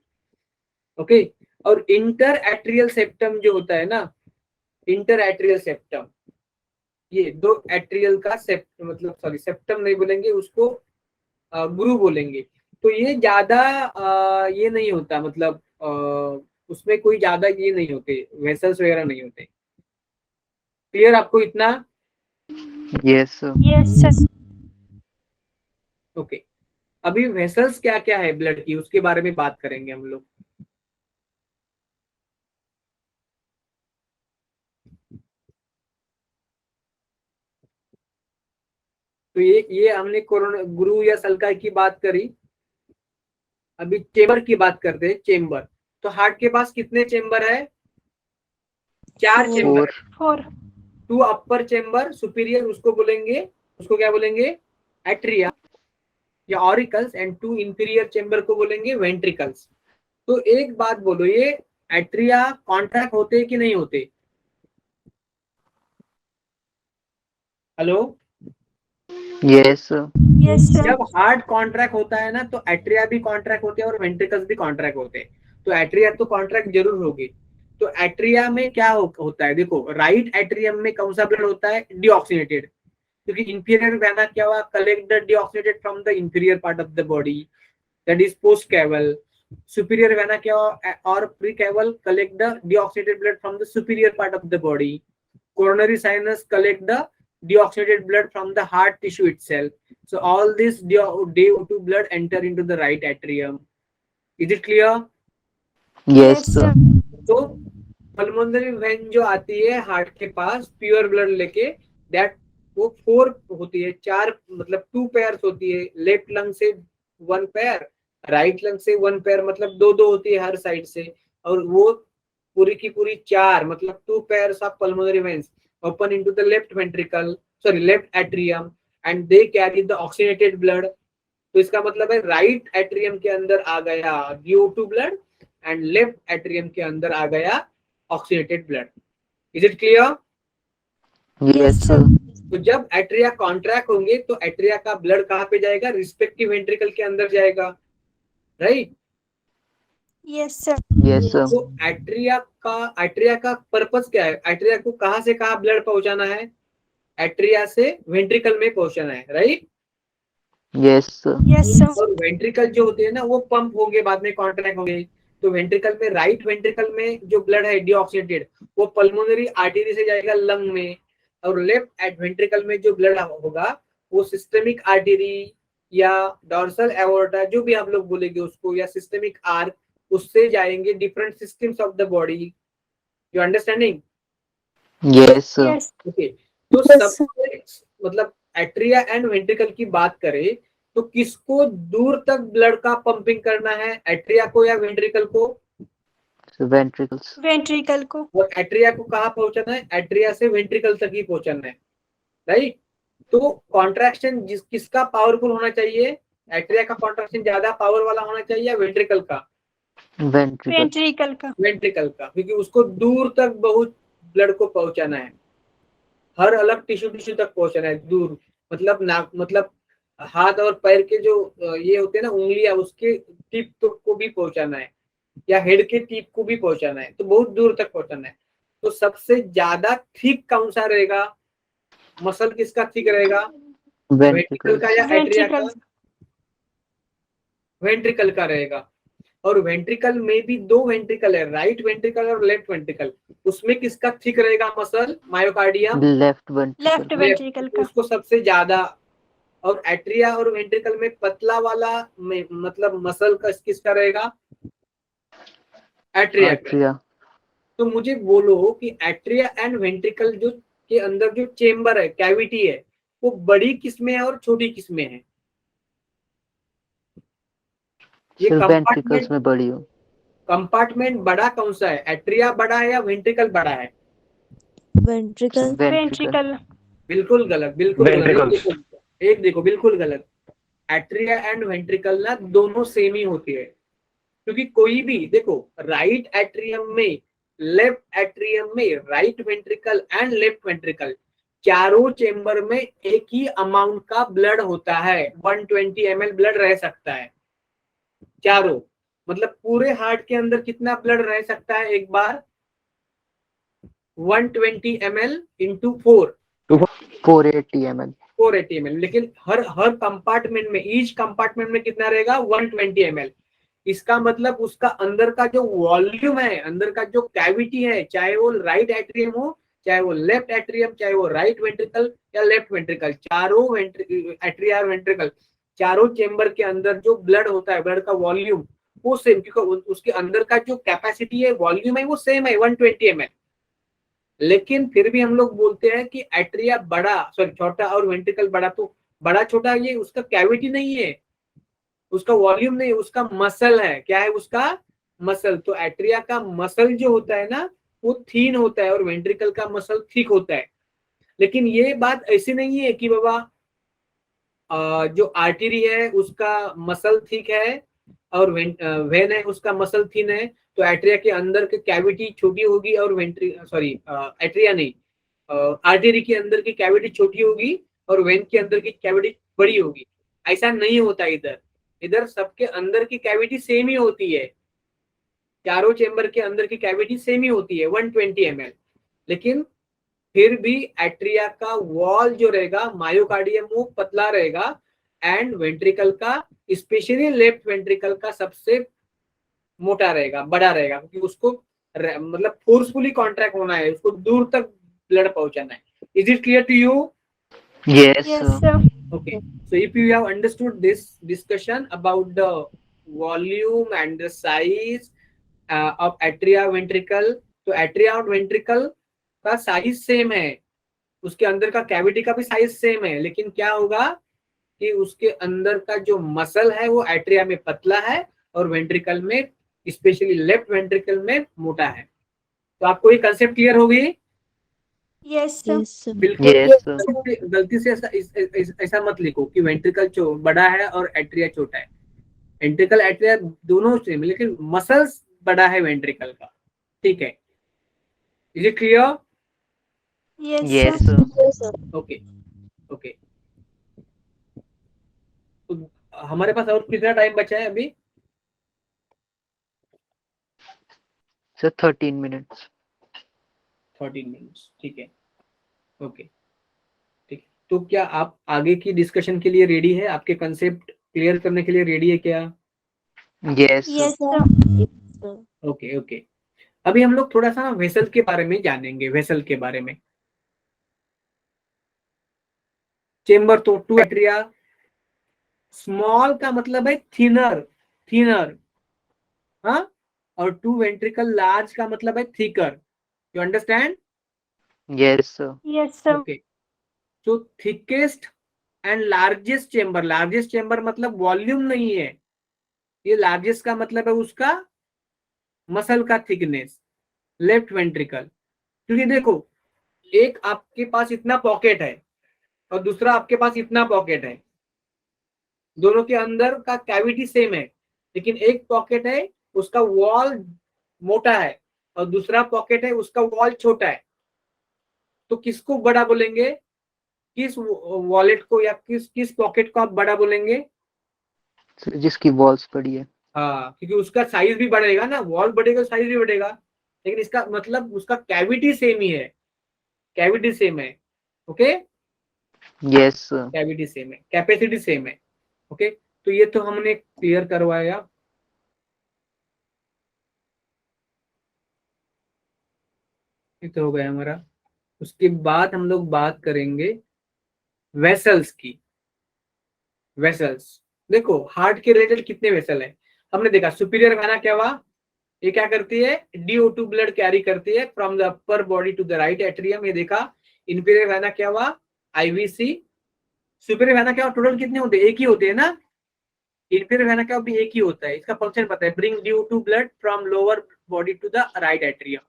ओके। और इंटर एट्रियल सेप्टम जो होता है ना, इंटर एट्रियल सेप्टम, ये दो एट्रियल का मतलब सॉरी सेप्टम नहीं बोलेंगे उसको, ग्रूव बोलेंगे। तो ये ज्यादा ये नहीं होता, मतलब उसमें कोई ज्यादा ये नहीं होते, वेसल्स वगैरह नहीं होते। क्लियर आपको इतना? Yes, sir. Yes, sir. Okay. अभी वेसल्स क्या क्या है ब्लड की, उसके बारे में बात करेंगे हम लोग। तो ये हमने कोरोना गुरु या सल्का की बात करी। अभी चेम्बर की बात करते हैं। चेम्बर, तो हार्ट के पास कितने चेम्बर है? 4 चेम्बर। 4. 4. 2 अपर चेम्बर सुपीरियर, उसको बोलेंगे, उसको क्या बोलेंगे? एट्रिया या ऑरिकल्स। एंड 2 इंफीरियर चेम्बर को बोलेंगे वेंट्रिकल्स। तो एक बात बोलो, ये एट्रिया कॉन्ट्रैक्ट होते कि नहीं होते? Hello? Yes, sir. Yes, sir. जब हार्ट कॉन्ट्रैक्ट होता है ना, तो एट्रिया भी कॉन्ट्रैक्ट होते हैं और वेंट्रिकल्स भी कॉन्ट्रैक्ट होते हैं। तो एट्रिया तो कॉन्ट्रैक्ट जरूर होगी। तो एट्रिया में क्या होता है? देखो, राइट एट्रियम में कौन सा ब्लड होता है? डीऑक्सीनेटेड। क्योंकि इंफीरियर वेना क्या हुआ, collect the deoxidated from the inferior part of the body, that is post caval. Superior vena क्या हुआ, और pre caval, collect the deoxidated blood from the superior part of the body. Coronary sinus collect the deoxygenated blood from the heart tissue itself. So all this DO2 blood enter into the right atrium. Is it clear? Yes, sir. तो pulmonary vein जो आती है heart के पास pure blood लेके, that वो 4 होती है, 4 मतलब 2 पेयर्स होती है. लेफ्ट लंग से 1 पेयर, राइट लंग से 1 पेयर, मतलब 2-2 होती है हर साइड से. और वो पूरी की पूरी 4 मतलब 2 pairs of pulmonary veins open into the left atrium and they carry the oxygenated blood. तो इसका मतलब है राइट एट्रियम के अंदर आ गया DO2 blood and left atrium के अंदर आ गया oxidated blood. Is it clear? Yes, sir. तो जब एट्रिया कॉन्ट्रैक्ट होंगे तो एट्रिया का ब्लड कहाँ पे जाएगा, रिस्पेक्टिव वेंट्रिकल के अंदर जाएगा, right? Yes, sir. Yes, sir. तो एट्रिया का पर्पस क्या है? एट्रिया को कहाँ से कहाँ ब्लड पहुंचाना है? एट्रिया से वेंट्रिकल में पहुंचाना है, right? Yes, sir. Yes, sir. और वेंट्रिकल जो होते हैं ना वो पंप होंगे, बाद में कॉन्ट्रैक्ट होंगे. तो वेंट्रिकल में, राइट वेंट्रिकल में जो ब्लड है डीऑक्सीडेटेड, वो पल्मोनरी आर्टरी से जाएगा लंग में. और लेफ्ट वेंट्रिकल में जो ब्लड होगा वो सिस्टेमिक आर्टरी या डॉर्सल एओर्टा, जो भी आप लोग बोलेंगे उसको, या सिस्टेमिक आर्क, उससे जाएंगे different systems of the body. You understanding? Yes, sir. Yes. Okay. तो Yes, सबसे मतलब एट्रिया एंड वेंट्रिकल की बात करें तो किसको दूर तक ब्लड का पंपिंग करना है, एट्रिया को या वेंट्रिकल को? So ventricles. Ventricle को. और एट्रिया को कहाँ पहुंचाना है? एट्रिया से वेंट्रिकल तक ही पहुंचाना है, राइट? तो कॉन्ट्रैक्शन किसका पावरफुल होना चाहिए? एट्रिया का कॉन्ट्रैक्शन ज्यादा पावर वाला होना चाहिए या वेंट्रिकल का? Ventricle. Ventricle का. वेंट्रिकल का, क्योंकि उसको दूर तक बहुत ब्लड को पहुंचाना है, हर अलग टिश्यू तक पहुंचाना है, दूर मतलब नाक, मतलब हाथ और पैर के जो ये होते हैं ना उंगलियां, उसके टिप को भी पहुंचाना है, या हेड के टिप को भी पहुंचाना है. तो बहुत दूर तक पहुंचाना है. तो सबसे ज्यादा थिक कौन सा रहेगा? मसल किसका थिक रहेगा? वेंट्रिकल का या एट्रिया का? Ventricle. वेंट्रिकल का रहेगा. और वेंट्रिकल में भी 2 वेंट्रिकल है, राइट वेंट्रिकल और लेफ्ट वेंट्रिकल. उसमें किसका थिक रहेगा muscle? Myocardium. Left ventricle. Left ventricle का. उसको सबसे ज्यादा. और एट्रिया और वेंट्रिकल में पतला वाला में मतलब मसल का किसका रहेगा? एट्रिया का. Atria. तो मुझे बोलो कि एट्रिया एंड वेंट्रिकल जो के अंदर जो चेम्बर है, कैविटी है, वो बड़ी किसमें है और छोटी किसमें है? ये Sir ventricles कंपार्टमेंट में बड़ी हो. कंपार्टमेंट बड़ा कौन सा है? एट्रिया बड़ा है या वेंट्रिकल बड़ा है? Ventricle. Ventricle. बिल्कुल गलत, बिल्कुल गलत. Ventricles. एक देखो बिल्कुल गलत. एट्रिया एंड वेंट्रिकल ना दोनों सेम ही होती है. क्योंकि कोई भी देखो, राइट एट्रियम में, लेफ्ट एट्रियम में, right ventricle and left ventricle, चारों चेम्बर में एक ही अमाउंट का ब्लड होता है. 120 ml ब्लड रह सकता है चारों. मतलब पूरे हार्ट के अंदर कितना ब्लड रह सकता है एक बार? 120 ml इंटू 4, 480 ml. 480 ml. लेकिन हर कंपार्टमेंट में, ईच कंपार्टमेंट में कितना रहेगा? 120 ml. इसका मतलब उसका अंदर का जो वॉल्यूम है, अंदर का जो कैविटी है, चाहे वो राइट एट्रियम हो, चाहे वो लेफ्ट एट्रियम, चाहे वो राइट वेंट्रिकल या लेफ्ट वेंट्रिकल, चारों एट्रिया और वेंट्रिकल, चारों चेम्बर के अंदर जो ब्लड होता है, ब्लड का वॉल्यूम वो सेम, क्योंकि उसके अंदर का जो कैपेसिटी है, वॉल्यूम है, वो सेम है 120 ml. लेकिन फिर भी हम लोग बोलते हैं कि एट्रिया बड़ा, सॉरी छोटा और वेंट्रिकल बड़ा. तो बड़ा छोटा ये उसका कैविटी नहीं है, उसका वॉल्यूम नहीं, उसका मसल है. क्या है उसका? मसल. तो एट्रिया का मसल जो होता है ना वो थीन होता है और वेंट्रिकल का मसल थिक होता है. लेकिन ये बात ऐसी नहीं है कि बाबा जो आर्टरी है उसका मसल थिक है और वेन है उसका मसल थिन है, तो एट्रिया के अंदर की कैविटी छोटी होगी और एट्रिया नहीं, आर्टरी के अंदर की कैविटी छोटी होगी और वेन के अंदर की कैविटी बड़ी होगी. ऐसा नहीं होता. इधर सबके अंदर की कैविटी सेम ही होती है, चारों चेम्बर के अंदर की कैविटी सेम ही होती है 120 ml. लेकिन फिर भी एट्रिया का वॉल जो रहेगा, मायोकार्डियम वो पतला रहेगा, एंड वेंट्रिकल का, स्पेशली लेफ्ट वेंट्रिकल का सबसे मोटा रहेगा, बड़ा रहेगा, क्योंकि उसको मतलब फोर्सफुली कॉन्ट्रैक्ट होना है, उसको दूर तक ब्लड पहुंचाना है. Is it clear to you? Yes, Yes, sir. sir. Okay, so if you have understood this discussion about the volume and the size of atria ventricle, तो atria और ventricle का साइज सेम है, उसके अंदर का cavity का भी size same है, लेकिन क्या होगा कि उसके अंदर का जो मसल है वो एट्रिया में पतला है और वेंट्रिकल में, स्पेशली लेफ्ट वेंट्रिकल में मोटा है. तो आपको ये कंसेप्ट क्लियर होगी? Yes, sir. Yes, sir. बिल्कुल. Yes, sir. गलती से ऐसा मत लिखो कि वेंट्रिकल बड़ा है और एट्रिया छोटा है. वेंट्रिकल एट्रिया दोनों सेम, लेकिन मसल्स बड़ा है वेंट्रिकल का. ठीक है, is it clear? Yes, Yes, sir. sir. Yes, sir. Okay okay. तो हमारे पास और कितना टाइम बचा है अभी? Sir, 13 minutes. 13 मिनट्स. ठीक है, ओके, ठीक है. तो क्या आप आगे की डिस्कशन के लिए रेडी है? आपके कंसेप्ट क्लियर करने के लिए रेडी है क्या? Yes, sir. Yes, sir. Okay okay. अभी हम लोग थोड़ा सा वेसल के बारे में जानेंगे. वेसल के बारे में, चेम्बर तो टू एट्रिया, स्मॉल का मतलब है थिनर, थिनर, हाँ, और टू वेंट्रिकल लार्ज का मतलब है thicker. You understand? Yes, sir. Yes, sir. Okay. तो thickest and largest chamber, largest chamber मतलब वॉल्यूम नहीं है, ये लार्जेस्ट का मतलब है उसका मसल का थिकनेस, लेफ्ट वेंट्रिकल. क्योंकि देखो, एक आपके पास इतना पॉकेट है और दूसरा आपके पास इतना पॉकेट है, दोनों के अंदर का कैविटी सेम है, लेकिन एक पॉकेट है उसका वॉल मोटा है और दूसरा पॉकेट है उसका वॉल छोटा है. तो किसको बड़ा बोलेंगे? किस वॉलेट को या किस किस पॉकेट को आप बड़ा बोलेंगे? Sir, जिसकी walls बड़ी है. हाँ, क्योंकि उसका साइज भी बढ़ेगा ना, वॉल बढ़ेगा साइज भी बढ़ेगा, लेकिन इसका मतलब उसका कैविटी सेम ही है, कैविटी सेम है. Okay, Yes, sir. Cavity same है, कैपेसिटी सेम है. ओके, तो ये तो हमने क्लियर करवाया. ये तो हो गया हमारा. उसके बाद हम लोग बात करेंगे वेसल्स की. वेसल्स, देखो हार्ट के रिलेटेड कितने वेसल है हमने देखा. सुपीरियर वेना क्या हुआ? ये क्या करती है? DO2 ब्लड कैरी करती है from the upper body to the right atrium, ये देखा. इंफीरियर वेना क्या हुआ? IVC. सुपीरियर वेना क्या हुआ? टोटल कितने होते हैं? एक ही होते हैं ना. इंफीरियर वेना क्या भी एक ही होता है, इसका फंक्शन पता है, bring DO2 blood from lower body to the right atrium.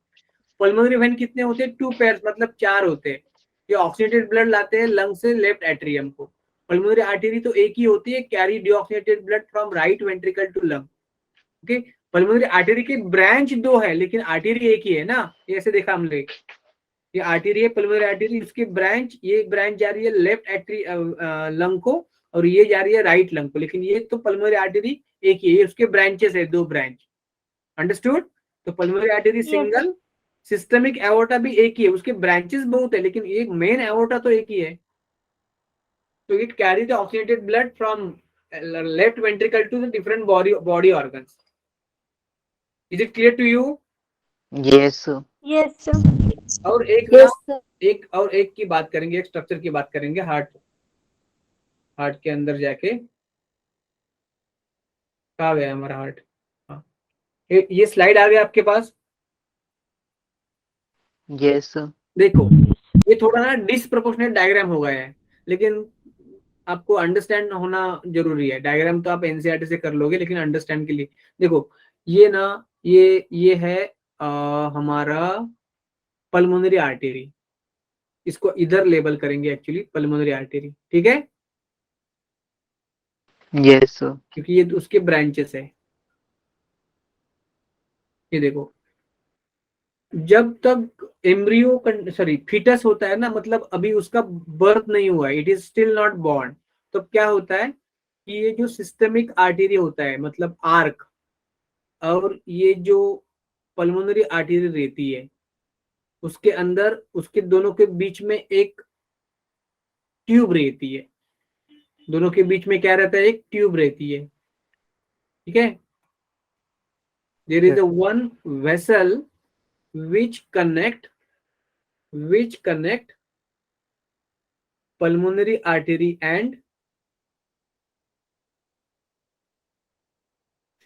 Pulmonary vein कितने होते हैं? 2 पेयर्स, मतलब 4 होते हैं. ये ऑक्सीडेटेड ब्लड लाते हैं लंग से लेफ्ट एट्रियम को. पल्मोनरी आर्टरी तो एक ही होती है, carry deoxidated blood from right ventricle to lung. Okay, pulmonary artery के ब्रांच 2 है लेकिन आर्टरी एक ही है ना. ये ऐसे देखा हमने, ये आर्टरी है पल्मोनरी आर्टरी, उसके ब्रांच, ये ब्रांच जा रही है लेफ्ट एट्री लंग को और ये जा रही है राइट लंग को, लेकिन ये तो पल्मोनरी आर्टरी एक ही है, उसके ब्रांचेस है 2 ब्रांच. अंडरस्टूड? तो pulmonary artery Yes. Single, systemic aorta भी एक ही है, उसके ब्रांचेस बहुत है लेकिन एक मेन एओर्टा तो एक ही है. तो it carry the oxidated blood from left ventricle to the different body organs. Is it clear to you? Yes, sir. Yes, sir. और एक Yes, sir. एक की बात करेंगे, एक स्ट्रक्चर की बात करेंगे. हार्ट, हार्ट के अंदर जाके कहाँ गया हमारा हार्ट? हाँ, ये स्लाइड आ गया आपके पास. Yes, sir. देखो, ये थोड़ा ना डिसप्रोपोर्शनेट डायग्राम हो गया है, लेकिन आपको अंडरस्टैंड होना जरूरी है. डायग्राम तो आप एनसीईआरटी से कर लोगे, लेकिन अंडरस्टैंड के लिए देखो, ये ना, ये है हमारा पल्मोनरी आर्टरी. इसको इधर लेबल करेंगे एक्चुअली, पल्मोनरी आर्टरी. ठीक है, Yes, sir. क्योंकि ये उसके ब्रांचेस है. ये देखो, जब तक एम्ब्रियो सॉरी फीटस होता है ना, मतलब अभी उसका बर्थ नहीं हुआ, it is still not born, तो क्या होता है कि ये जो सिस्टमिक आर्टरी होता है, मतलब आर्क, और ये जो पल्मोनरी आर्टरी रहती है, उसके अंदर उसके दोनों के बीच में एक ट्यूब रहती है, दोनों के बीच में क्या रहता है, एक ट्यूब रहती है, ठीक है। There is a one vessel which connect pulmonary artery and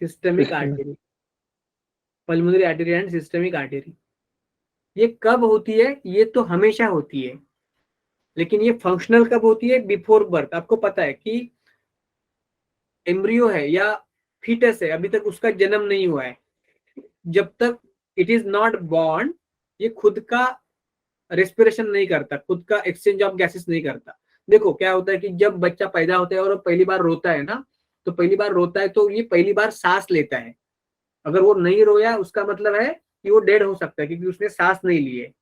systemic artery, pulmonary artery and systemic artery। ये कब होती है, ये तो हमेशा होती है, लेकिन ये फंक्शनल कब होती है, बिफोर बर्थ। आपको पता है कि एम्ब्रियो है या फीटस है, अभी तक उसका जन्म नहीं हुआ है, जब तक इट इज नॉट बॉर्न ये खुद का रेस्पिरेशन नहीं करता, खुद का एक्सचेंज ऑफ गैसेस नहीं करता। देखो क्या होता है कि जब बच्चा पैदा होता है और पहली बार रोता है ना, तो पहली बार रोता है तो ये पहली बार सांस लेता है। अगर वो नहीं रोया उसका मतलब है कि वो डेड हो सकता है, क्योंकि उसने सांस नहीं ली है।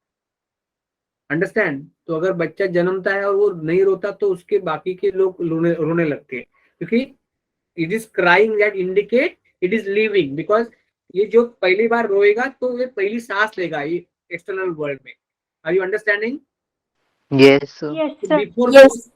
अंडरस्टैंड? तो अगर बच्चा जन्मता है और वो नहीं रोता तो उसके बाकी के लोग रोने लगते हैं, क्योंकि it is crying that indicate it is living, because ये जो पहली बार रोएगा तो ये पहली सांस लेगा ये एक्सटर्नल वर्ल्ड में। Are you understanding? Yes, sir. Yes, sir.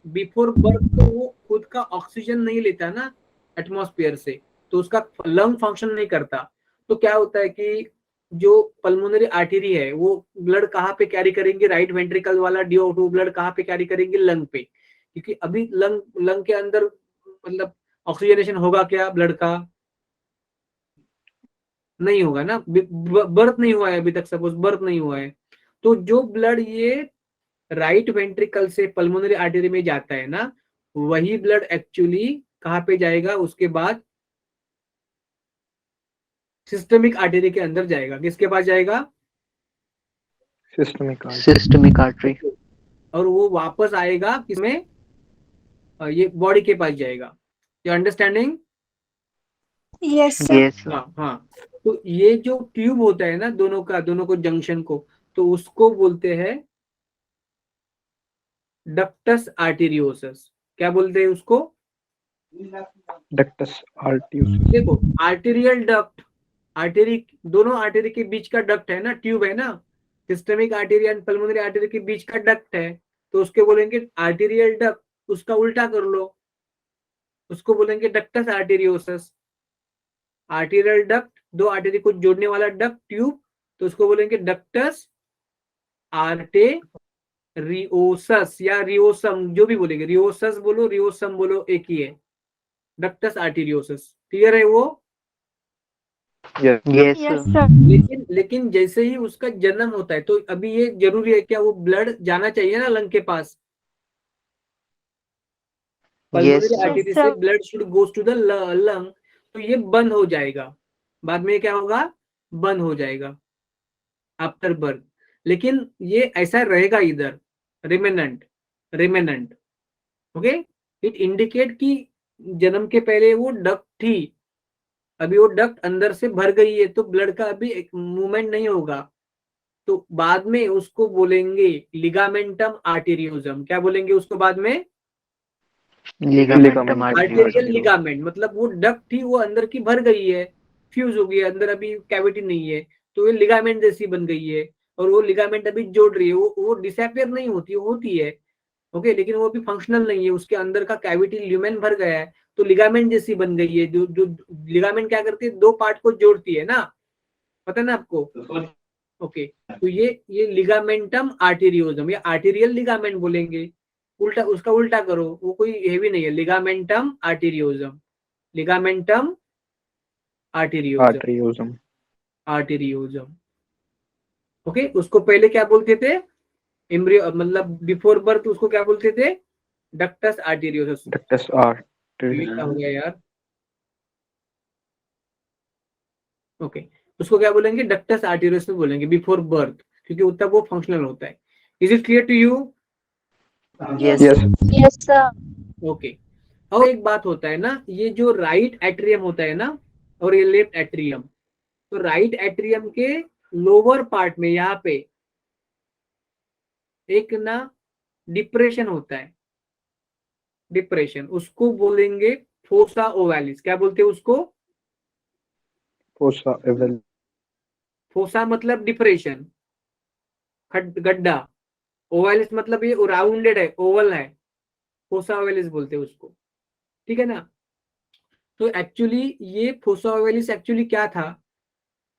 Before birth तो वो खुद का ऑक्सीजन नहीं लेता ना एटमॉस्फेयर से, तो उसका लंग फंक्शन नहीं करता। तो क्या होता है कि जो पल्मोनरी आर्टरी है वो ब्लड कहाँ पे कैरी करेंगे, राइट वेंट्रिकल वाला DO2 ब्लड कहाँ पे कैरी करेंगे, लंग पे, क्योंकि अभी लंग के अंदर मतलब ऑक्सीजनेशन होगा क्या ब्लड का, नहीं होगा ना, बर्थ नहीं हुआ है अभी तक, सपोज बर्थ नहीं हुआ है। तो जो ब्लड ये राइट वेंट्रिकल से पल्मोनरी आर्टरी में जाता है ना, वही ब्लड एक्चुअली कहाँ पे जाएगा, उसके बाद सिस्टमिक आर्टरी के अंदर जाएगा। किसके पास जाएगा? Systemic artery. और वो वापस आएगा किसमें, ये बॉडी के पास जाएगा। You understanding? Yes, sir. Yes, sir. हाँ हाँ। तो ये जो ट्यूब होता है ना दोनों को जंक्शन को, तो उसको बोलते हैं डक्टस आर्टेरियोसस। क्या बोलते हैं उसको? डक्टस आर्टियोसिस। देखो आर्टेरियल डक्ट, आर्टेरी दोनों आर्टेरी के बीच का डक्ट है ना, ट्यूब है ना, systemic artery and pulmonary artery के बीच का डक्ट है, तो उसके बोलेंगे आर्टेरियल डक्ट। उसका उल्टा कर लो, उसको बोलेंगे डक्टस आर्टेरियोसस। आर्टेरियल डक्ट, दो आर्टेरी को जोड़ने वाला डक्ट ट्यूब, तो उसको बोलेंगे डक्टस आर्टेरियोसस या रियोसम, जो भी बोलेंगे, रियोसस बोलो रियोसम बोलो एक ही है, डक्टस आर्टेरियोसस। क्लियर है वो? Yes, Yes, sir. sir. लेकिन जैसे ही उसका जन्म होता है तो अभी ये जरूरी है क्या, वो ब्लड जाना चाहिए ना लंग के पास, Yes, pulmonary sir. Artery Yes, से sir. Blood should goes to the lung, तो ये बंद हो जाएगा। बाद में क्या होगा, बंद हो जाएगा आफ्टर बर्थ। लेकिन ये ऐसा रहेगा इधर, रिमेनेंट। ओके, इट इंडिकेट कि जन्म के पहले वो डक्ट थी, अभी वो डक्ट अंदर से भर गई है तो ब्लड का अभी मूवमेंट नहीं होगा, तो बाद में उसको बोलेंगे लिगामेंटम आर्टेरियोजम। क्या बोलेंगे उसको बाद में? Ligamentum arterial arteriosum. लिगामेंट। मतलब वो डक्ट थी वो अंदर की भर गई है, फ्यूज हो गई है, अंदर अभी कैविटी नहीं है, तो ये लिगामेंट जैसी बन गई है, और वो लिगामेंट अभी जोड़ रही है, वो डिसअपियर नहीं होती, होती है ओके, लेकिन वो भी फंक्शनल नहीं है, उसके अंदर का कैविटी ल्यूमेन भर गया है, तो लिगामेंट जैसी बन गई है। जो लिगामेंट क्या करती है, दो पार्ट को जोड़ती है ना, पता है ना आपको? ओके, तो ये लिगामेंटम आर्टेरियोजम या आर्टेरियल लिगामेंट बोलेंगे। उल्टा, उसका उल्टा करो, वो कोई हेवी नहीं है, लिगामेंटम आर्टेरियोजम, लिगामेंटम आर्टरियोजम। आर्टेरियोजम। ओके, उसको पहले क्या बोलते थे, एम्ब्रियो मतलब बिफोर बर्थ उसको क्या बोलते थे, डक्टस आर्टेरियोसस। डक्टस ये क्या हो आर्टरियोसम। गया यार? ओके, उसको क्या बोलेंगे, डक्टस आर्टेरियोसस बोलेंगे बिफोर बर्थ, क्योंकि तब वो फंक्शनल होता है। Is it clear to you? Yes, yes. sir. Yes, sir. Okay, और एक बात होता है ना, ये जो राइट एट्रियम होता है ना और ये लेफ्ट एट्रियम, तो राइट एट्रियम के लोअर पार्ट में यहाँ पे एक ना डिप्रेशन होता है, डिप्रेशन, उसको बोलेंगे फोसा ओवैलिस। क्या बोलते हैं उसको? फोसा एवल। फोसा मतलब डिप्रेशन, गड्ढा, ओवलिस मतलब ये राउंडेड है, ओवल है, फोसा ओवलिस बोलते हैं उसको, ठीक है ना। तो एक्चुअली ये फोसा ओवलिस एक्चुअली क्या था,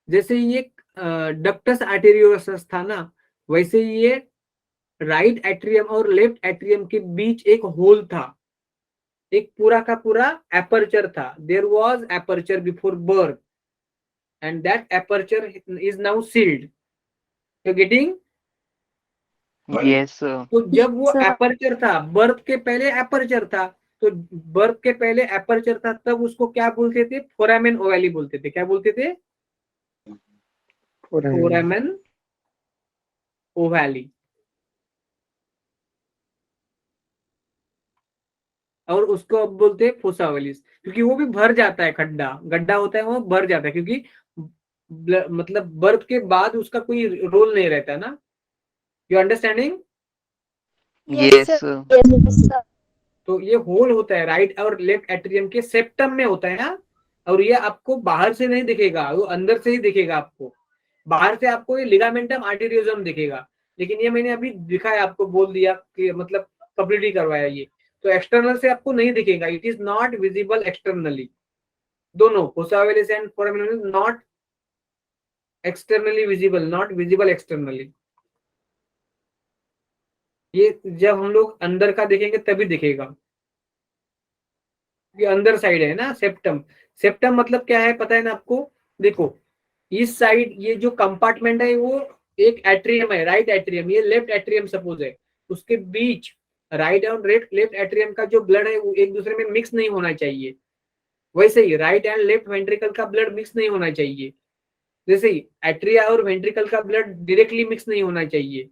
जैसे ये डक्टस आर्टेरियोसस था ना, वैसे ये राइट एट्रियम और लेफ्ट एट्रियम के बीच एक होल था, एक पूरा का पूरा एपर्चर था, there was aperture before birth and that aperture is now sealed, you getting. Yes, sir. तो जब वो sir. एपर्चर था, बर्थ के पहले एपर्चर था, तो बर्थ के पहले एपर्चर था, तब उसको क्या बोलते थे, फोरामेन ओवैली बोलते थे, क्या बोलते थे, फोरामेन ओवैली। और उसको अब बोलते हैं फोसा ओवैलिस, क्योंकि वो भी भर जाता है, खड्डा गड्ढा होता है वो भर जाता है, क्योंकि मतलब बर्थ के बाद उसका कोई रोल नहीं रहता ना, you understanding. Yes, sir. Yes, sir. तो ये होल होता है राइट और लेफ्ट एट्रियम के सेप्टम में होता है ना, और ये आपको बाहर से नहीं दिखेगा, वो अंदर से ही दिखेगा आपको, बाहर से आपको ये लिगामेंटम आर्टेरियोजम दिखेगा, लेकिन ये मैंने अभी दिखाया आपको, बोल दिया कि मतलब कंप्लीट ही करवाया ये, तो एक्सटर्नल से आपको नहीं दिखेगा, it is not visible externally, दोनों fossa ovalis and foramen ovalis not externally visible, not visible externally. ये जब हम लोग अंदर का देखेंगे तभी दिखेगा, ये अंदर साइड है ना सेप्टम। सेप्टम मतलब क्या है पता है ना आपको, देखो इस साइड ये जो कंपार्टमेंट है वो एक एट्रियम है, राइट एट्रियम, ये लेफ्ट एट्रियम सपोज है, उसके बीच राइट और लेफ्ट एट्रियम का जो ब्लड है वो एक दूसरे में मिक्स नहीं होना चाहिए, वैसे ही राइट एंड लेफ्ट वेंट्रिकल का ब्लड मिक्स नहीं होना चाहिए, जैसे ही एट्रिया और वेंट्रिकल का ब्लड डायरेक्टली मिक्स नहीं होना चाहिए,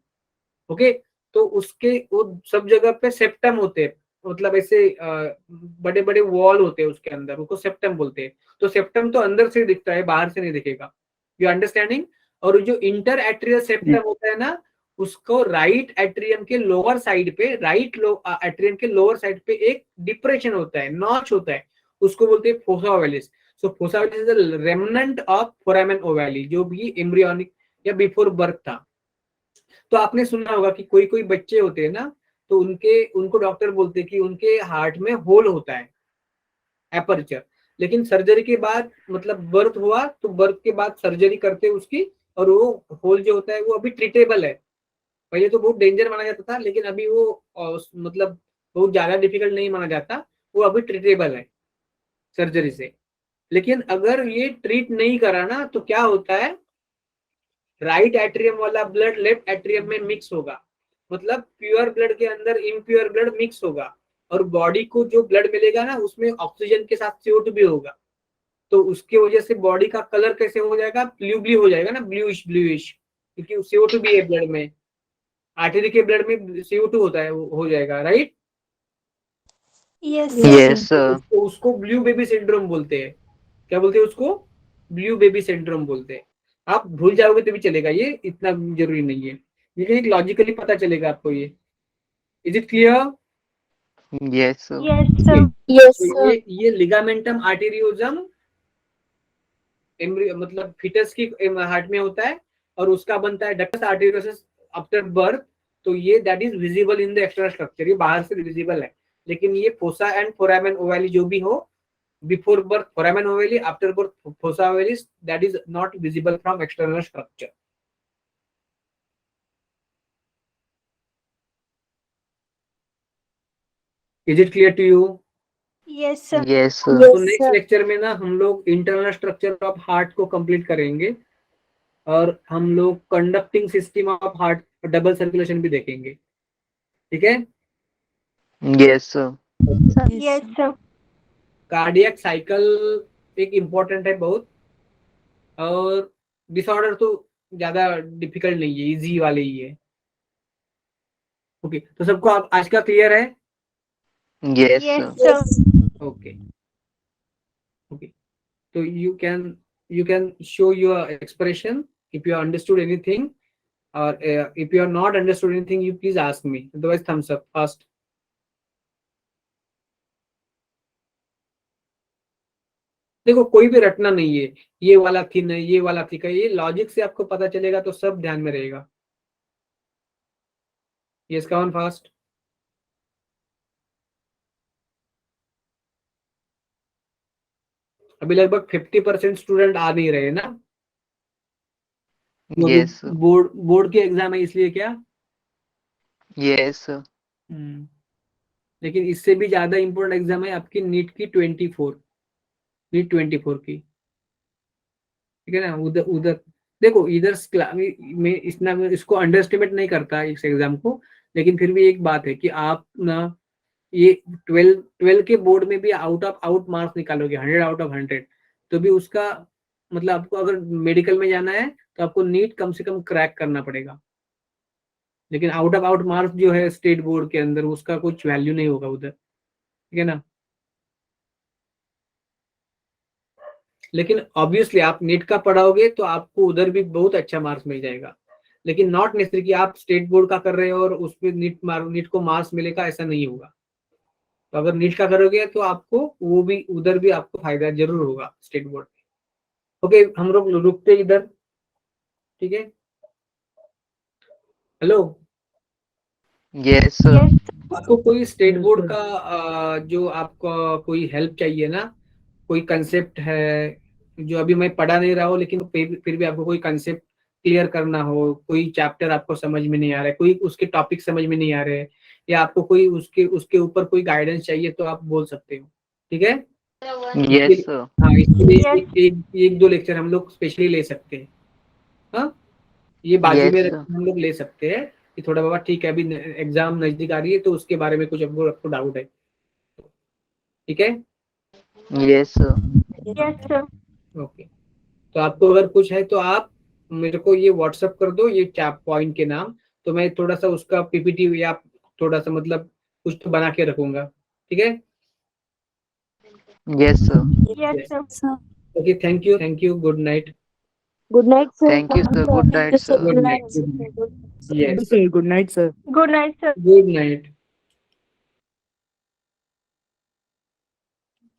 ओके। तो उसके वो सब जगह पे सेप्टम होते हैं, मतलब ऐसे बड़े बड़े वॉल होते हैं उसके अंदर, उसको सेप्टम बोलते हैं। तो सेप्टम तो अंदर से दिखता है, बाहर से नहीं दिखेगा, यू अंडरस्टैंडिंग। और जो इंटर एट्रियल सेप्टम होता है ना, उसको राइट एट्रियम के लोअर साइड पे, राइट एट्रियम के लोअर साइड पे एक डिप्रेशन होता है, नॉच होता है, उसको बोलते हैं fossa ovalis. So fossa ovalis is the remnant of foramen ovale, जो भी एम्ब्रियोनिक या बिफोर बर्थ था। तो आपने सुना होगा कि कोई कोई बच्चे होते हैं ना, तो उनको डॉक्टर बोलते हैं कि उनके हार्ट में होल होता है, एपर्चर, लेकिन सर्जरी के बाद मतलब बर्थ हुआ तो बर्थ के बाद सर्जरी करते हैं उसकी, और वो होल जो होता है वो अभी ट्रीटेबल है, पहले तो बहुत डेंजर माना जाता था, लेकिन अभी वो मतलब बहुत ज्यादा डिफिकल्ट नहीं माना जाता, वो अभी ट्रीटेबल है सर्जरी से। लेकिन अगर ये ट्रीट नहीं करा ना तो क्या होता है, राइट एट्रियम वाला ब्लड लेफ्ट एट्रियम में मिक्स होगा, मतलब प्योर ब्लड के अंदर इम्प्योर ब्लड मिक्स होगा, और बॉडी को जो ब्लड मिलेगा ना उसमें ऑक्सीजन के साथ CO2 भी होगा, तो उसकी वजह से बॉडी का कलर कैसे हो जाएगा, ब्लू ब्लू हो जाएगा ना, ब्लूइश ब्लूइश, क्योंकि CO2 भी है ब्लड में, आर्टरी के ब्लड में CO2 होता है, हो जाएगा, right. Yes, sir. Yes, sir. उसको ब्लू बेबी सिंड्रोम बोलते हैं, क्या बोलते हैं उसको, ब्लू बेबी सिंड्रोम बोलते हैं। आप भूल जाओगे तो भी चलेगा, ये इतना जरूरी नहीं है, लेकिन एक लॉजिकली पता चलेगा आपको ये। Is it clear. Yes, sir. Yes, sir. Yes, तो sir. ये लिगामेंटम आर्टेरियोजम मतलब फिटस की हार्ट में होता है, और उसका बनता है डक्टस आर्टेरियोसस आफ्टर बर्थ, तो ये that is visible in the external structure, ये बाहर से विजिबल है, लेकिन ये फोसा एंड फोरामेन ओवैली जो भी हो, before birth foramen ovale, after birth fossa ovalis, that is not visible from external structure. Is it clear to you? Yes, sir. Yes, sir. तो Yes, नेक्स्ट sir. लेक्चर में ना हम लोग internal structure of heart को complete करेंगे, और हम लोग conducting system of heart, double circulation भी देखेंगे, ठीक है। Yes, sir. Yes, sir. Cardiac cycle एक इम्पोर्टेंट है बहुत, और डिसऑर्डर तो ज्यादा डिफिकल्ट नहीं है, इजी वाले ही है, ओके। तो सबको आप आज का क्लियर है, Yes, Yes, sir. sir. Okay okay. So you can show your expression if you understood anything, or if you are not understood anything, you please ask me, otherwise thumbs up first. देखो कोई भी रटना नहीं है, ये वाला थी नहीं, ये वाला थी का, ये लॉजिक से आपको पता चलेगा तो सब ध्यान में रहेगा, Yes, come on fast. अभी लगभग 50% स्टूडेंट आ नहीं रहे ना, क्योंकि Yes, sir. बोर्ड के एग्जाम है इसलिए क्या? Yes, sir. लेकिन इससे भी ज्यादा इम्पोर्टेंट एग्जाम है आपकी नीट की 24 की, ठीक है ना। उधर उधर देखो, इधर में इसको अंडरस्टिमेट नहीं करता इस एग्जाम को, लेकिन फिर भी एक बात है कि आप ना ये 12 के बोर्ड में भी आउट मार्क्स निकालोगे 100 आउट ऑफ 100, तो भी उसका मतलब आपको अगर मेडिकल में जाना है तो आपको नीट कम से कम क्रैक करना पड़ेगा। लेकिन आउट मार्क्स जो है स्टेट बोर्ड के अंदर उसका कुछ वैल्यू नहीं होगा उधर, ठीक है ना। लेकिन ऑब्वियसली आप नीट का पढ़ाओगे तो आपको उधर भी बहुत अच्छा मार्क्स मिल जाएगा, लेकिन नॉट नेसेसरी कि आप स्टेट बोर्ड का कर रहे हो और उसमें नीट को मार्क्स मिलेगा, ऐसा नहीं होगा। तो अगर नीट का करोगे तो आपको वो भी उधर भी आपको फायदा जरूर होगा स्टेट बोर्ड में। ओके, हम लोग रुकते इधर, ठीक है। Hello, Yes, sir. आपको कोई स्टेट बोर्ड का जो आपको कोई हेल्प चाहिए ना, कोई कंसेप्ट है जो अभी मैं पढ़ा नहीं रहा हूँ, लेकिन फिर भी आपको कोई कंसेप्ट क्लियर करना हो, कोई चैप्टर आपको समझ में नहीं आ रहा है, कोई उसके टॉपिक समझ में नहीं आ रहे, या आपको कोई उसके ऊपर कोई गाइडेंस चाहिए तो आप बोल सकते हो, ठीक है। Yes, sir. हाँ, इसके लिए Yes. एक दो लेक्चर हम लोग स्पेशली ले सकते हैं। हाँ, ये बाजू Yes, में sir. रख हम लोग ले सकते हैं कि थोड़ा बाबा ठीक है अभी एग्जाम नजदीक आ रही है तो उसके बारे में कुछ आपको डाउट है, ठीक है। Yes, sir. Yes, sir. Okay, तो आपको अगर कुछ है तो आप मेरे को ये व्हाट्सअप कर दो ये चैप पॉइंट के नाम, तो मैं थोड़ा सा उसका पीपीटी या थोड़ा सा मतलब कुछ तो बना के रखूंगा, ठीक है। Yes, sir. Yes, sir. Okay, thank you, good night. Good night, sir. Thank you, sir. Good night, sir. Good night, yes, Good night, sir. Good night, sir. Good night.